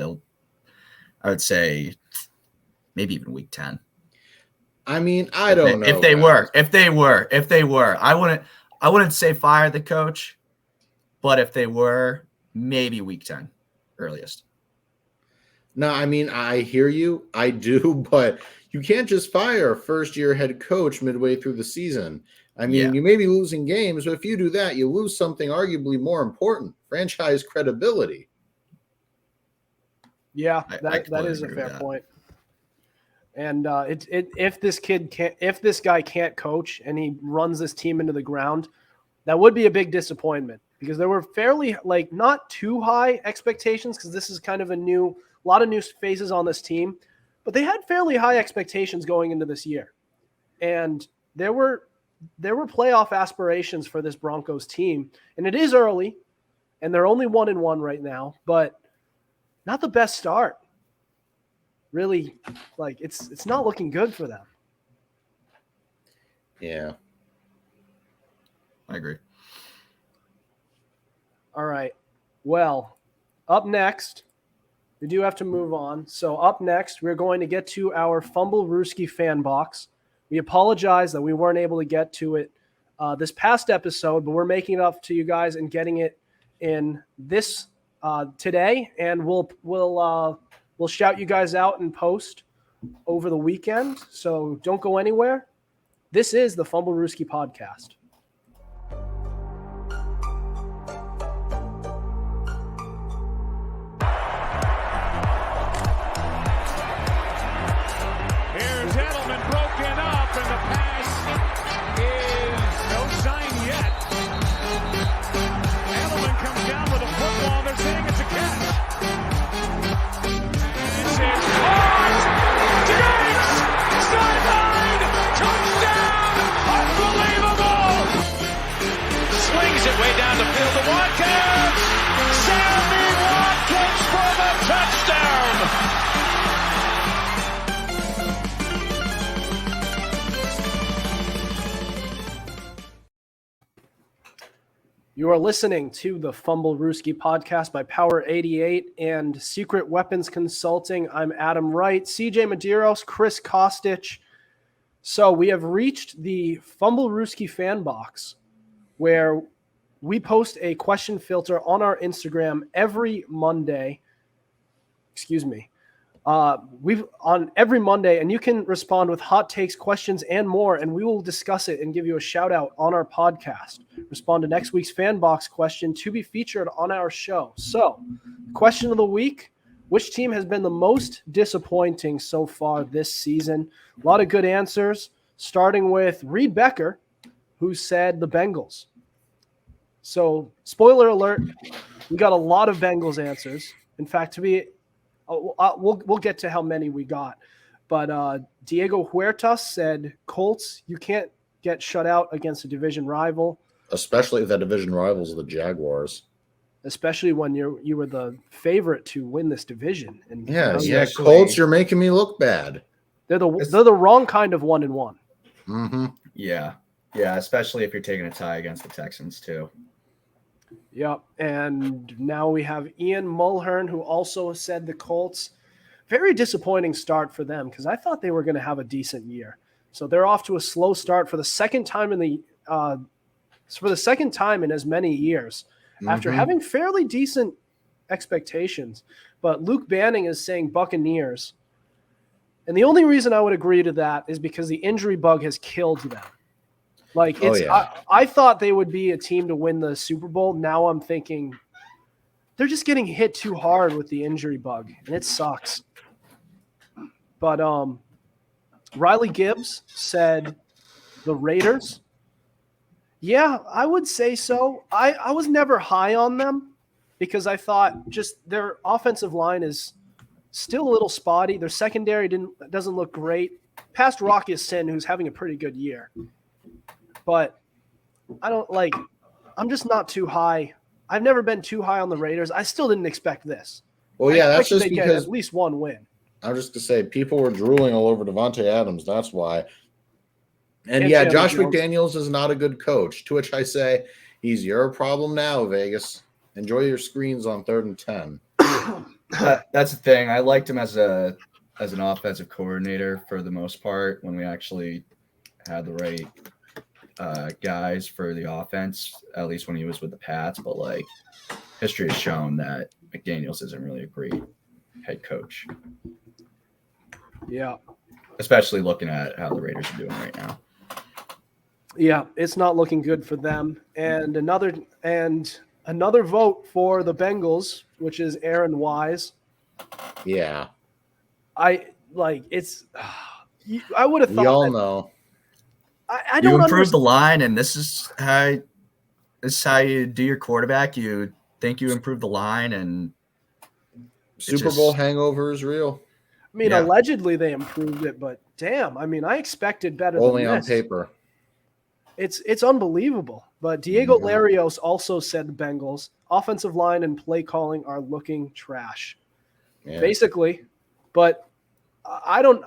I would say maybe even week 10. I mean, I don't know. If they were, I wouldn't say fire the coach, but if they were, maybe week 10 earliest. No, I mean, I hear you. I do, but you can't just fire a first-year head coach midway through the season. I mean, You may be losing games, but if you do that, you lose something arguably more important, franchise credibility. Yeah, that is a fair point. And if this guy can't coach and he runs this team into the ground, that would be a big disappointment because there were fairly not too high expectations because this is kind of a lot of new faces on this team, but they had fairly high expectations going into this year. And there were playoff aspirations for this Broncos team, and it is early and they're only 1-1 right now, but not the best start. Really, it's not looking good for them. Yeah. I agree. All right. Well, up next, we do have to move on. So up next, we're going to get to our Fumblerooski fan box. We apologize that we weren't able to get to it this past episode, but we're making it up to you guys and getting it in this today, and we'll shout you guys out in post over the weekend. So don't go anywhere. This is the Fumblerooski podcast. Here's Edelman broken up, and the pass is no sign yet. Edelman comes down with a football. They're saying it's a catch. It's caught. Diggs! Sideline! Touchdown! Unbelievable! You are listening to the Fumblerooski podcast by Power 88 and Secret Weapons Consulting. I'm Adam Wright, CJ Medieros, Chris Costich. So we have reached the Fumblerooski fan box where we post a question filter on our Instagram every Monday. We've on every Monday, and you can respond with hot takes, questions, and more, and we will discuss it and give you a shout out on our podcast. Respond to next week's fan box question to be featured on our show. So, question of the week: which team has been the most disappointing so far this season? A lot of good answers, starting with Reed Becker, who said the Bengals. So, spoiler alert, we got a lot of Bengals answers. In fact, we'll get to how many we got. But Diego Huertas said Colts. You can't get shut out against a division rival. Especially if that division rival's the Jaguars. Especially when you were the favorite to win this division. And Colts, you're making me look bad. They're the wrong kind of 1-1. Mm-hmm. Yeah, especially if you're taking a tie against the Texans too. Yep, and now we have Ian Mulhern, who also said the Colts. Very disappointing start for them because I thought they were going to have a decent year. So they're off to a slow start for the second time in as many years after having fairly decent expectations. But Luke Banning is saying Buccaneers, and the only reason I would agree to that is because the injury bug has killed them. I thought they would be a team to win the Super Bowl. Now I'm thinking they're just getting hit too hard with the injury bug, and it sucks. But Riley Gibbs said the Raiders. Yeah, I would say so. I was never high on them because I thought just their offensive line is still a little spotty. Their secondary doesn't look great. Past Rocky Sin, who's having a pretty good year. But I'm just not too high. I've never been too high on the Raiders. I still didn't expect this. Well, yeah, that's just because get at least one win. I'm just going to say people were drooling all over Devontae Adams. That's why. And Josh McDaniels is not a good coach, to which I say he's your problem now, Vegas. Enjoy your screens on 3rd and 10. That's the thing. I liked him as an offensive coordinator for the most part when we actually had the right guys for the offense, at least when he was with the Pats. But history has shown that McDaniels isn't really a great head coach. Yeah. Especially looking at how the Raiders are doing right now. Yeah, it's not looking good for them. And another vote for the Bengals, which is Aaron Wise. Yeah. I would have thought. We all know. I don't you improve the line, and this is how you do your quarterback. You think you improve the line, and Super Bowl hangover is real. I mean, allegedly they improved it, but damn, I mean, I expected better. Only than on this. paper. It's unbelievable. But Diego Larios also said the Bengals offensive line and play calling are looking trash, basically. But I don't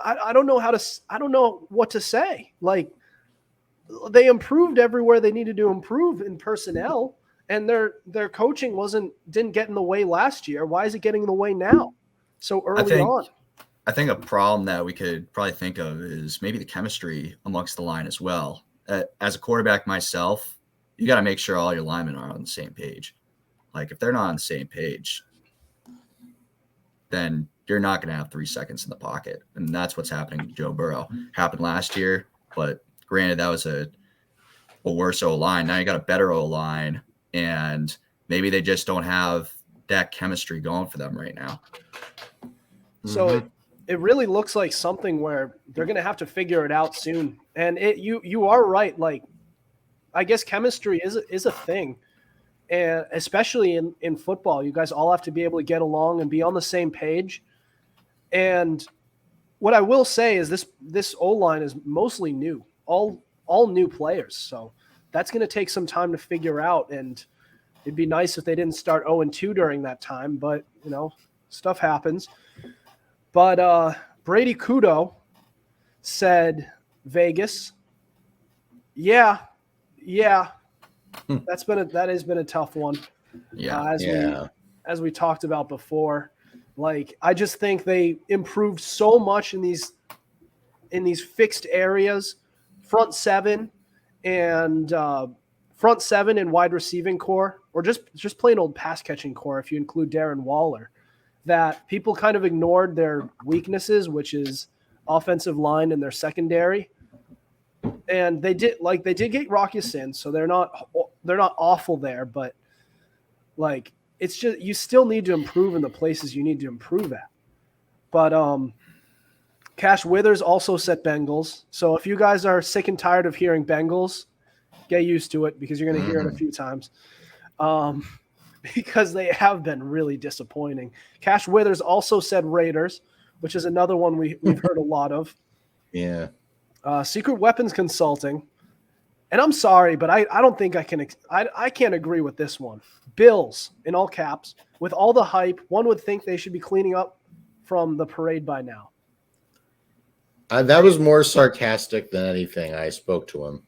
know what to say. They improved everywhere they needed to improve in personnel, and their coaching didn't get in the way last year. Why is it getting in the way now so early on? I think a problem that we could probably think of is maybe the chemistry amongst the line as well. As a quarterback myself, you got to make sure all your linemen are on the same page. If they're not on the same page, then you're not going to have 3 seconds in the pocket. And that's what's happening to Joe Burrow. Happened last year, but granted, that was a worse O-line. Now you got a better O-line, and maybe they just don't have that chemistry going for them right now. So it really looks like something where they're going to have to figure it out soon. And you are right. I guess chemistry is a thing, and especially in football, you guys all have to be able to get along and be on the same page. And what I will say is this O-line is mostly new, all new players. So that's going to take some time to figure out. And it'd be nice if they didn't start 0-2 during that time, but stuff happens. But Brady Kudo said Vegas. Yeah. That has been a tough one. Yeah. As we talked about before, like I just think they improved so much in these fixed areas, front seven and wide receiving core, or just plain old pass catching core if you include Darren Waller, that people kind of ignored their weaknesses, which is offensive line and their secondary. And they did get Rocky Sin, so they're not awful there, but like it's just you still need to improve in the places you need to improve at. But Cash Withers also said Bengals. So if you guys are sick and tired of hearing Bengals, get used to it because you're going to hear it a few times. Because they have been really disappointing. Cash Withers also said Raiders, which is another one we've heard a lot of. Yeah. Secret Weapons Consulting. And I'm sorry, but I don't think I can't agree with this one. Bills, in all caps, with all the hype, one would think they should be cleaning up from the parade by now. That was more sarcastic than anything. I spoke to him.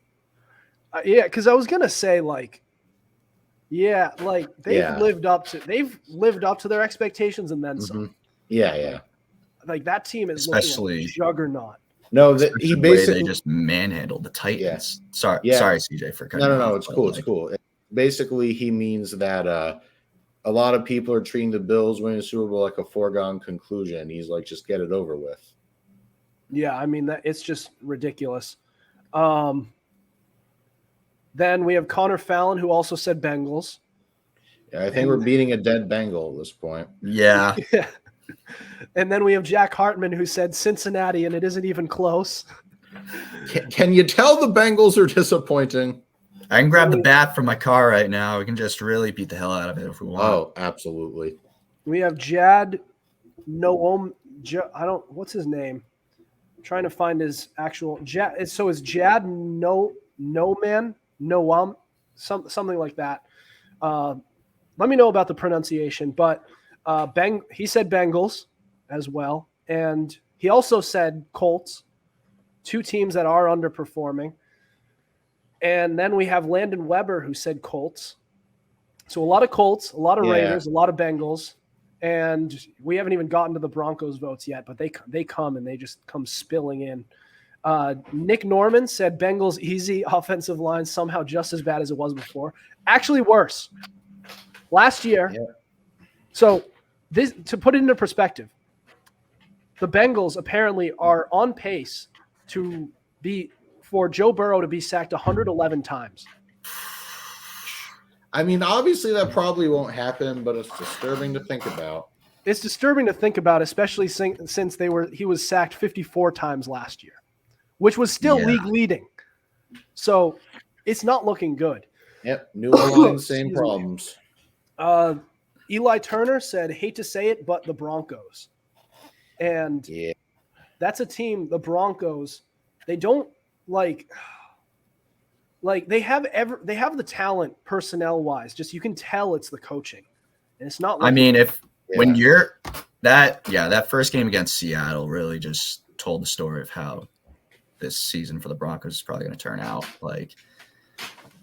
Yeah, because I was gonna say they've lived up to their expectations and then some. Yeah. Like that team is especially looking like a juggernaut. No, he basically they just manhandled the Titans. Sorry, CJ for cutting. No, it's cool. It's cool. Basically, he means that a lot of people are treating the Bills winning the Super Bowl like a foregone conclusion. He's like, just get it over with. Yeah, I mean it's just ridiculous. Then we have Connor Fallon, who also said Bengals. Yeah, I think we're beating a dead Bengal at this point. Yeah. And then we have Jack Hartman, who said Cincinnati, and it isn't even close. Can you tell the Bengals are disappointing? I can grab the bat from my car right now. We can just really beat the hell out of it if we want. Oh, absolutely. We have Jad Noam. What's his name? I'm trying to find his actual Jad. So is Jad Noam, something like that. Let me know about the pronunciation, but he said Bengals as well, and he also said Colts, two teams that are underperforming. And then we have Landon Weber, who said Colts. So a lot of Colts, a lot of Raiders, a lot of Bengals, and we haven't even gotten to the Broncos votes yet, but they come and they just come spilling in. Nick Norman said Bengals easy, offensive line somehow just as bad as it was before. Actually worse. Last year. Yeah. So this, to put it into perspective, the Bengals apparently are on pace for Joe Burrow to be sacked 111 times. I mean, obviously that probably won't happen, but it's disturbing to think about. It's disturbing to think about, especially since he was sacked 54 times last year, which was still league leading. So it's not looking good. Yep, New Orleans, same problems. Eli Turner said, hate to say it, but the Broncos. And that's a team, the Broncos, they don't like they have the talent personnel wise, just you can tell it's the coaching. And it's not when you're that first game against Seattle really just told the story of how this season for the Broncos is probably going to turn out. Like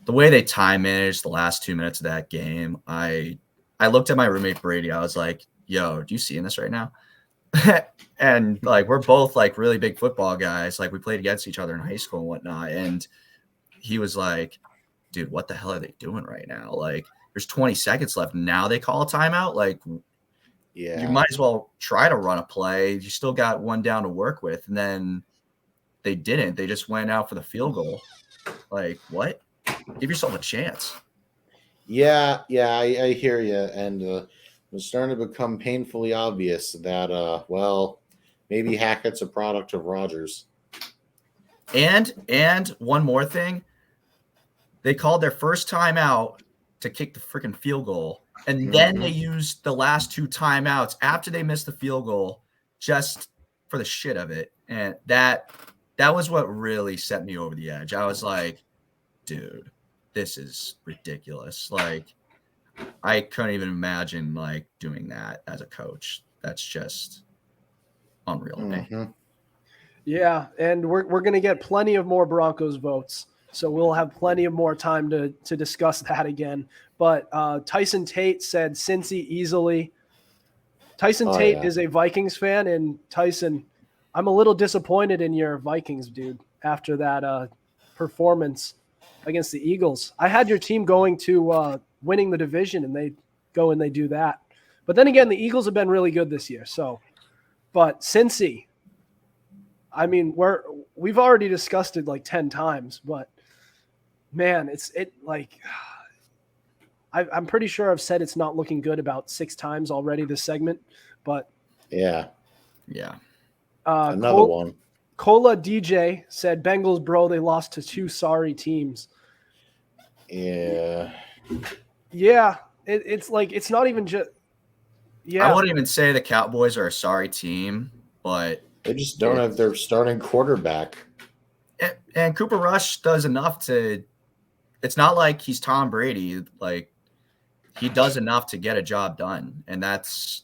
the way they time managed the last 2 minutes of that game, I looked at my roommate Brady. I was like, yo, do you see in this right now? And like, we're both like really big football guys. Like we played against each other in high school and whatnot. And he was like, dude, what the hell are they doing right now? Like there's 20 seconds left. Now they call a timeout. Like, you might as well try to run a play. You still got one down to work with. And then they didn't. They just went out for the field goal. Like, what? Give yourself a chance. Yeah, I hear you. And it's starting to become painfully obvious that, maybe Hackett's a product of Rodgers. And one more thing. They called their first timeout to kick the freaking field goal. And then they used the last two timeouts after they missed the field goal just for the shit of it. And that was what really set me over the edge. I was like, dude, this is ridiculous. Like, I couldn't even imagine, like, doing that as a coach. That's just unreal to me. Yeah, and we're going to get plenty of more Broncos votes. So we'll have plenty of more time to discuss that again. But Tyson Tate said Cincy easily. Tyson Tate is a Vikings fan, and Tyson, I'm a little disappointed in your Vikings, dude, after that performance against the Eagles. I had your team going to winning the division, and they go and they do that. But then again, the Eagles have been really good this year. But Cincy, I mean, we've already discussed it like 10 times, but man, I'm pretty sure I've said it's not looking good about 6 times already this segment, but yeah. Another one. Cola DJ said, Bengals, bro, they lost to 2 sorry teams. Yeah. Yeah. It's like, it's not even just, yeah. I wouldn't even say the Cowboys are a sorry team, but they just don't have their starting quarterback. And Cooper Rush does enough to, it's not like he's Tom Brady. Like, he does enough to get a job done. And that's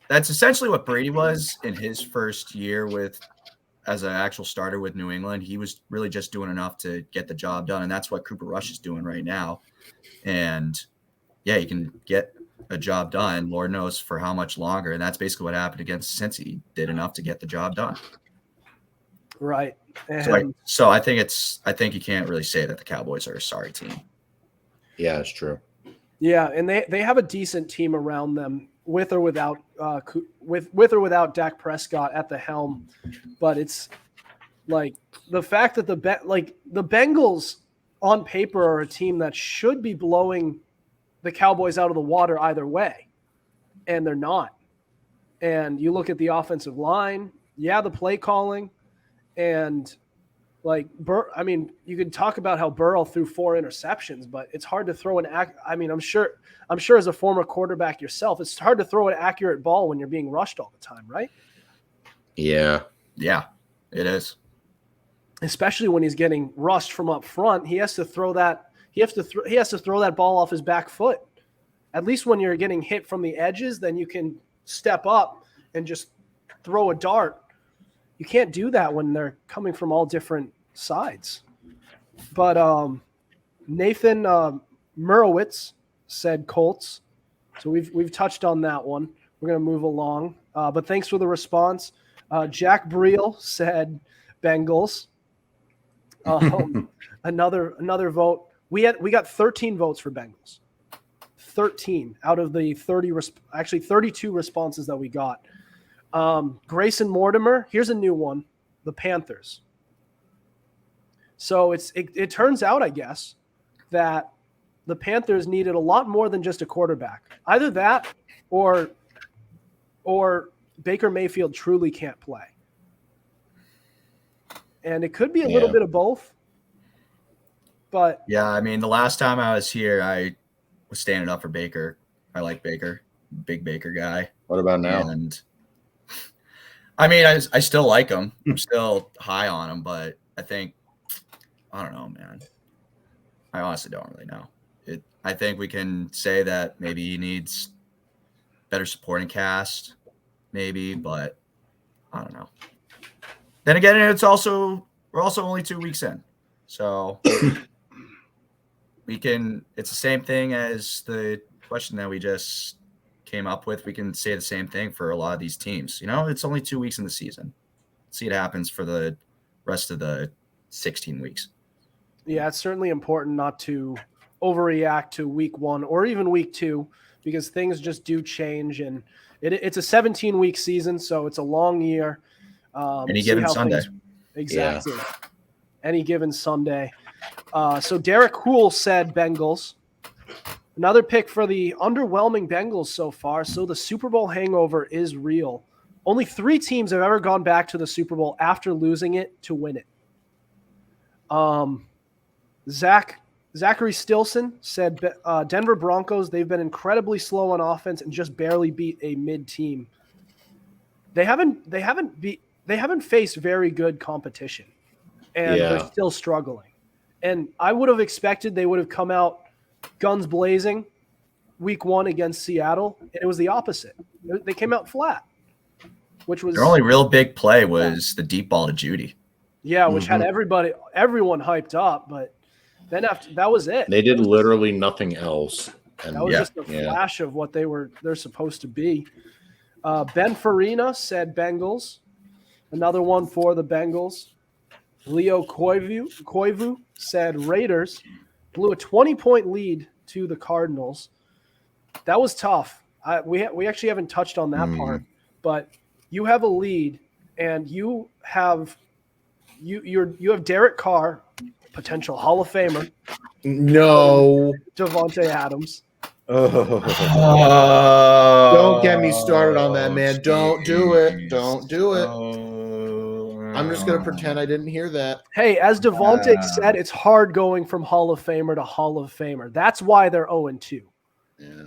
essentially what Brady was in his first year as an actual starter with New England. He was really just doing enough to get the job done. And that's what Cooper Rush is doing right now. And yeah, he can get a job done, Lord knows for how much longer. And that's basically what happened against Cincy. He did enough to get the job done. Right. So I think you can't really say that the Cowboys are a sorry team. Yeah, it's true. Yeah, and they have a decent team around them with or without Dak Prescott at the helm. But it's like the fact that the Bengals on paper are a team that should be blowing the Cowboys out of the water either way, and they're not. And you look at the offensive line, the play calling, and like you could talk about how Burrow threw 4 interceptions, but it's hard to throw I'm sure as a former quarterback yourself, it's hard to throw an accurate ball when you're being rushed all the time, right? Yeah. Yeah, it is. Especially when he's getting rushed from up front, he has to throw that. He has to throw that ball off his back foot. At least when you're getting hit from the edges, then you can step up and just throw a dart. You can't do that when they're coming from all different sides. But Nathan Murowitz said Colts. So we've touched on that one. We're going to move along. But thanks for the response. Jack Breel said Bengals. Another vote. We got 13 votes for Bengals. 13 out of the 32 responses that we got. Grayson Mortimer, here's a new one, the Panthers. So it turns out, I guess, that the Panthers needed a lot more than just a quarterback. Either that or Baker Mayfield truly can't play. And it could be a little bit of both. But yeah, I mean, the last time I was here, I was standing up for Baker. I like Baker, big Baker guy. What about now? And I mean, I still like him. I'm still high on him, but I don't know, man. I honestly don't really know. I think we can say that maybe he needs better supporting cast, maybe, but I don't know. Then again, we're also only 2 weeks in, so it's the same thing as the question that we just came up with. We can say the same thing for a lot of these teams. It's only 2 weeks in the season. See what happens for the rest of the 16 weeks. Yeah, it's certainly important not to overreact to week 1 or even week 2 because things just do change. And it's a 17-week season, so it's a long year. Any given Sunday. Exactly. Yeah. Any given Sunday. So Derek Hool said Bengals. Another pick for the underwhelming Bengals so far. So the Super Bowl hangover is real. Only 3 teams have ever gone back to the Super Bowl after losing it to win it. Zachary Stilson said Denver Broncos, they've been incredibly slow on offense and just barely beat a mid-team. They haven't faced very good competition, and they're still struggling. And I would have expected they would have come out guns blazing week 1 against Seattle, and it was the opposite. They came out flat, which was their only real big play was the deep ball to Judy. Yeah, which had everyone hyped up, but then after that was it. They did literally nothing else. And That was just a flash of what they're supposed to be. Ben Farina said Bengals. Another one for the Bengals. Leo Koivu said Raiders. Blew a 20-point lead to the Cardinals. That was tough. We actually haven't touched on that part, but you have a lead, and you have Derek Carr, potential Hall of Famer. No, Devontae Adams. don't get me started on that, man. Don't do it. Don't do it. I'm just gonna pretend I didn't hear that. Hey, as Devontae said, it's hard going from Hall of Famer to Hall of Famer. That's why they're 0-2. Yeah.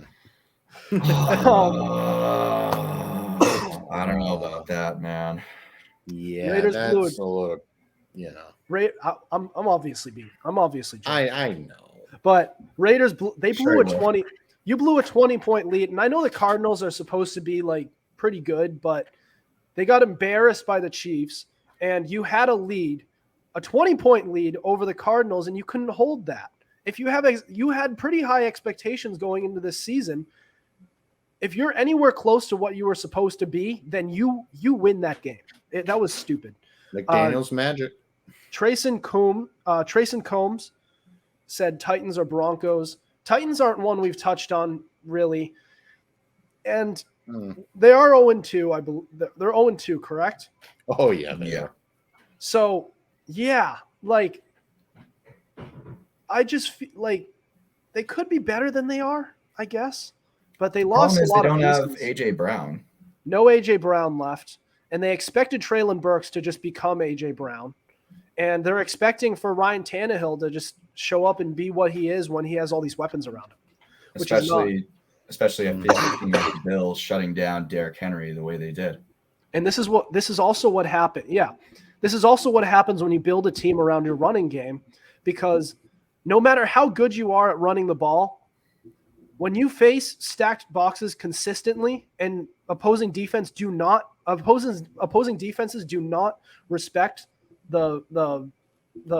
I don't know about that, man. Yeah, Raiders that's blew a little, you know. I'm obviously joking. I know. But Raiders they blew Sure a 20. You blew a 20-point lead, and I know the Cardinals are supposed to be like pretty good, but they got embarrassed by the Chiefs, and you had a lead, a 20-point lead over the Cardinals, and you couldn't hold that. If you had pretty high expectations going into this season, if you're anywhere close to what you were supposed to be, then you win that game. That was stupid. McDaniel's magic. Trayson Combs said Titans or Broncos. Titans aren't one we've touched on really, and they are 0-2. I believe they're 0-2, correct? Oh yeah, they are. So yeah, like I just feel like they could be better than they are, I guess, but they lost a lot of pieces. They don't have AJ Brown. No AJ Brown left, and they expected Treylon Burks to just become AJ Brown. And they're expecting for Ryan Tannehill to just show up and be what he is when he has all these weapons around him. Especially if the Bills shutting down Derrick Henry the way they did. And this is also what happened. Yeah. This is also what happens when you build a team around your running game, because no matter how good you are at running the ball, when you face stacked boxes consistently and opposing defenses do not respect the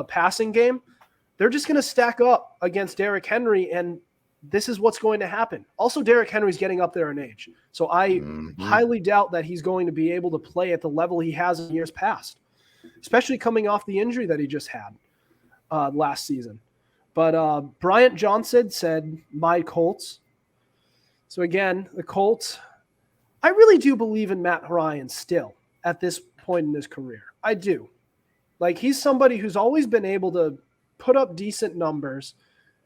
passing game, they're just going to stack up against Derrick Henry, and this is what's going to happen. Also, Derrick Henry's getting up there in age, so I highly doubt that he's going to be able to play at the level he has in years past, especially coming off the injury that he just had last season. But Bryant Johnson said, my Colts. So again, the Colts, I really do believe in Matt Ryan still at this point in his career. I do. Like, he's somebody who's always been able to put up decent numbers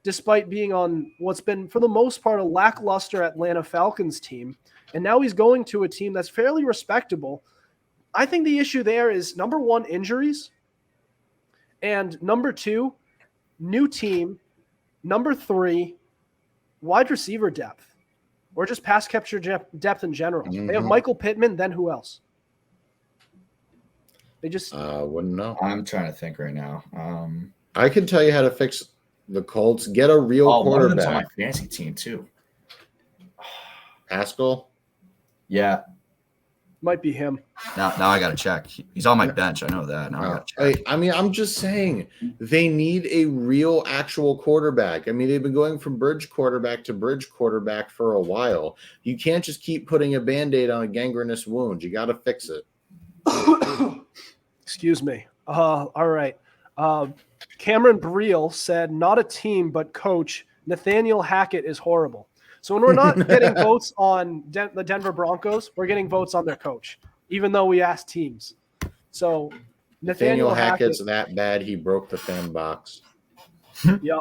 despite being on what's been, for the most part, a lackluster Atlanta Falcons team. And now he's going to a team that's fairly respectable. I think the issue there is, number one, injuries. And number two, new team. Number three, wide receiver depth. Or just pass capture depth in general. They have Michael Pittman, then who else? They just wouldn't know. I'm trying to think right now. I can tell you how to fix the Colts. Get a real One of them's on quarterback. my fantasy team too. Haskell. Yeah. might be him. Now I got to check. He's on my bench. I know that. Now I got to check. I mean, I'm just saying they need a real, actual quarterback. I mean, they've been going from bridge quarterback to bridge quarterback for a while. You can't just keep putting a Band-Aid on a gangrenous wound. You got to fix it. Excuse me. All right. Cameron Briel said, not a team, but coach. Nathaniel Hackett is horrible. So when we're not getting votes on the Denver Broncos, we're getting votes on their coach, even though we asked teams. So Nathaniel Hackett's that bad he broke the fan box. Yep.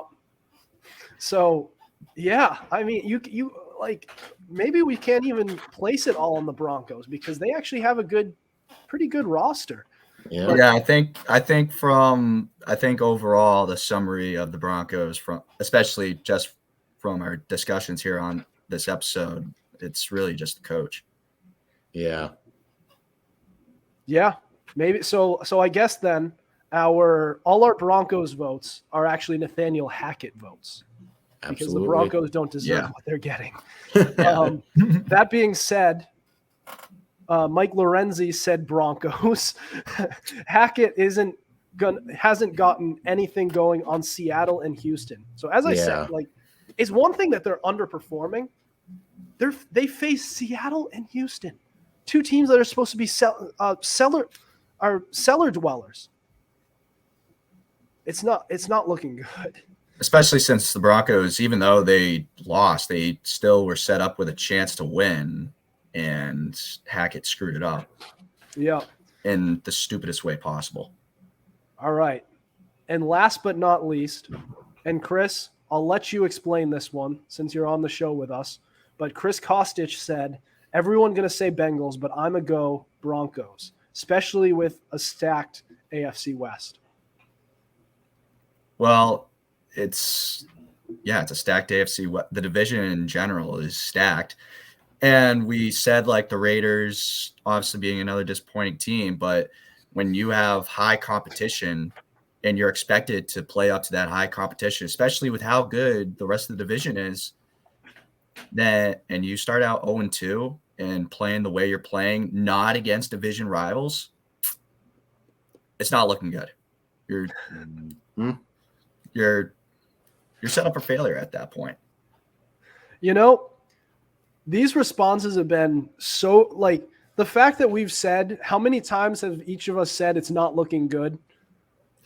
So, yeah, I mean, you like, maybe we can't even place it all on the Broncos because they actually have a pretty good roster. Yeah, I think overall the summary of the Broncos, especially just from our discussions here on this episode, it's really just the coach. Yeah. Yeah, maybe so. I guess then all our Broncos votes are actually Nathaniel Hackett votes. Absolutely. Because the Broncos don't deserve what they're getting. That being said, Mike Lorenzi said Broncos. Hackett isn't hasn't gotten anything going on Seattle and Houston. So as I said, like, it's one thing that they're underperforming. They face Seattle and Houston, two teams that are supposed to be cellar dwellers. It's not looking good. Especially since the Broncos, even though they lost, they still were set up with a chance to win, and Hackett screwed it up. Yeah. In the stupidest way possible. All right. And last but not least, and Chris, I'll let you explain this one since you're on the show with us. But Chris Costich said, everyone going to say Bengals, but I'm a go Broncos, especially with a stacked AFC West. Well, it's a stacked AFC. The division in general is stacked. And we said, like, the Raiders obviously being another disappointing team, but when you have high competition and you're expected to play up to that high competition, especially with how good the rest of the division is, and you start out 0-2 and playing the way you're playing, not against division rivals, it's not looking good. You're set up for failure at that point. You know, these responses have been so, like, the fact that we've said, how many times have each of us said it's not looking good?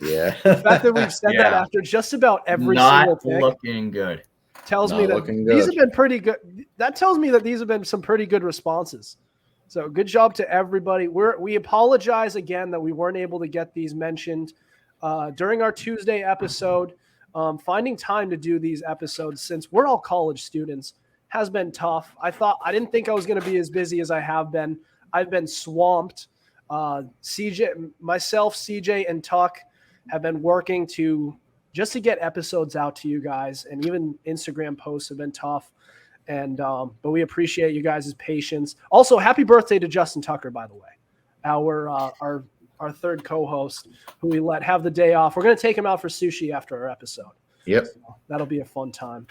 Yeah. The fact that we've said that after just about every single pick looking good tells me that these have been pretty good. That tells me that these have been some pretty good responses. So good job to everybody. We apologize again that we weren't able to get these mentioned during our Tuesday episode. Finding time to do these episodes since we're all college students has been tough. I didn't think I was going to be as busy as I have been. I've been swamped. CJ, and Tuck have been working to get episodes out to you guys, and even Instagram posts have been tough. And but we appreciate you guys' patience. Also, happy birthday to Justin Tucker, by the way, our third co-host, who we let have the day off. We're going to take him out for sushi after our episode. Yep. So that'll be a fun time.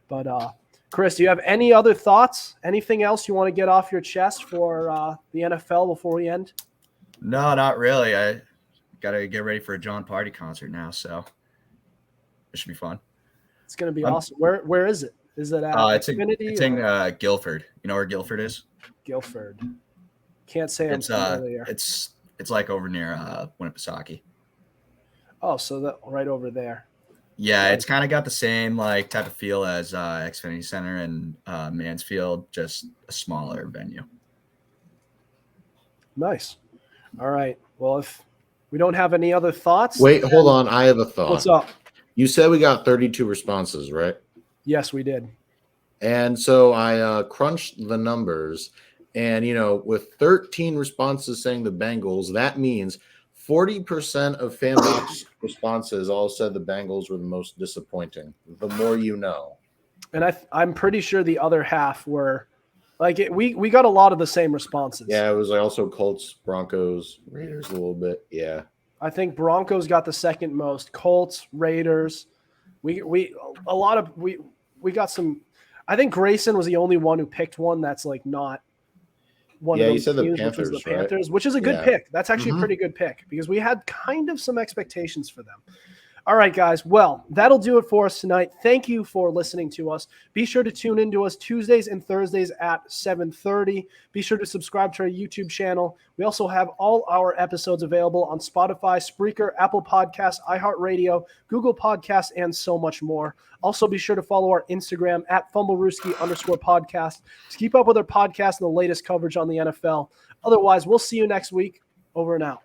But Chris, do you have any other thoughts? Anything else you want to get off your chest for the NFL before we end? No, not really. I got to get ready for a John Party concert now, so it should be fun. It's going to be awesome. Where is it? Is it at Xfinity? It's in Guilford. You know where Guilford is? Guilford. Can't say I'm familiar. It's like over near Winnipesaukee. Oh, so that right over there. Yeah, it's kind of got the same like type of feel as Xfinity Center and Mansfield, just a smaller venue. Nice. All right. Well, if we don't have any other thoughts. Wait, hold on. I have a thought. What's up? You said we got 32 responses, right? Yes, we did. And so I crunched the numbers, and, with 13 responses saying the Bengals, that means 40% of family responses all said the Bengals were the most disappointing. The more you know. And I'm pretty sure the other half were like we got a lot of the same responses. Yeah, it was also Colts, Broncos, Raiders a little bit. Yeah. I think Broncos got the second most. Colts, Raiders. We got some. I think Grayson was the only one who picked one that's like not one of those he said teams, the Panthers, which is the Panthers, which is a good pick. That's actually a pretty good pick because we had kind of some expectations for them. All right, guys. Well, that'll do it for us tonight. Thank you for listening to us. Be sure to tune in to us Tuesdays and Thursdays at 7:30. Be sure to subscribe to our YouTube channel. We also have all our episodes available on Spotify, Spreaker, Apple Podcasts, iHeartRadio, Google Podcasts, and so much more. Also, be sure to follow our Instagram at Fumblerooski_podcast to keep up with our podcast and the latest coverage on the NFL. Otherwise, we'll see you next week. Over and out.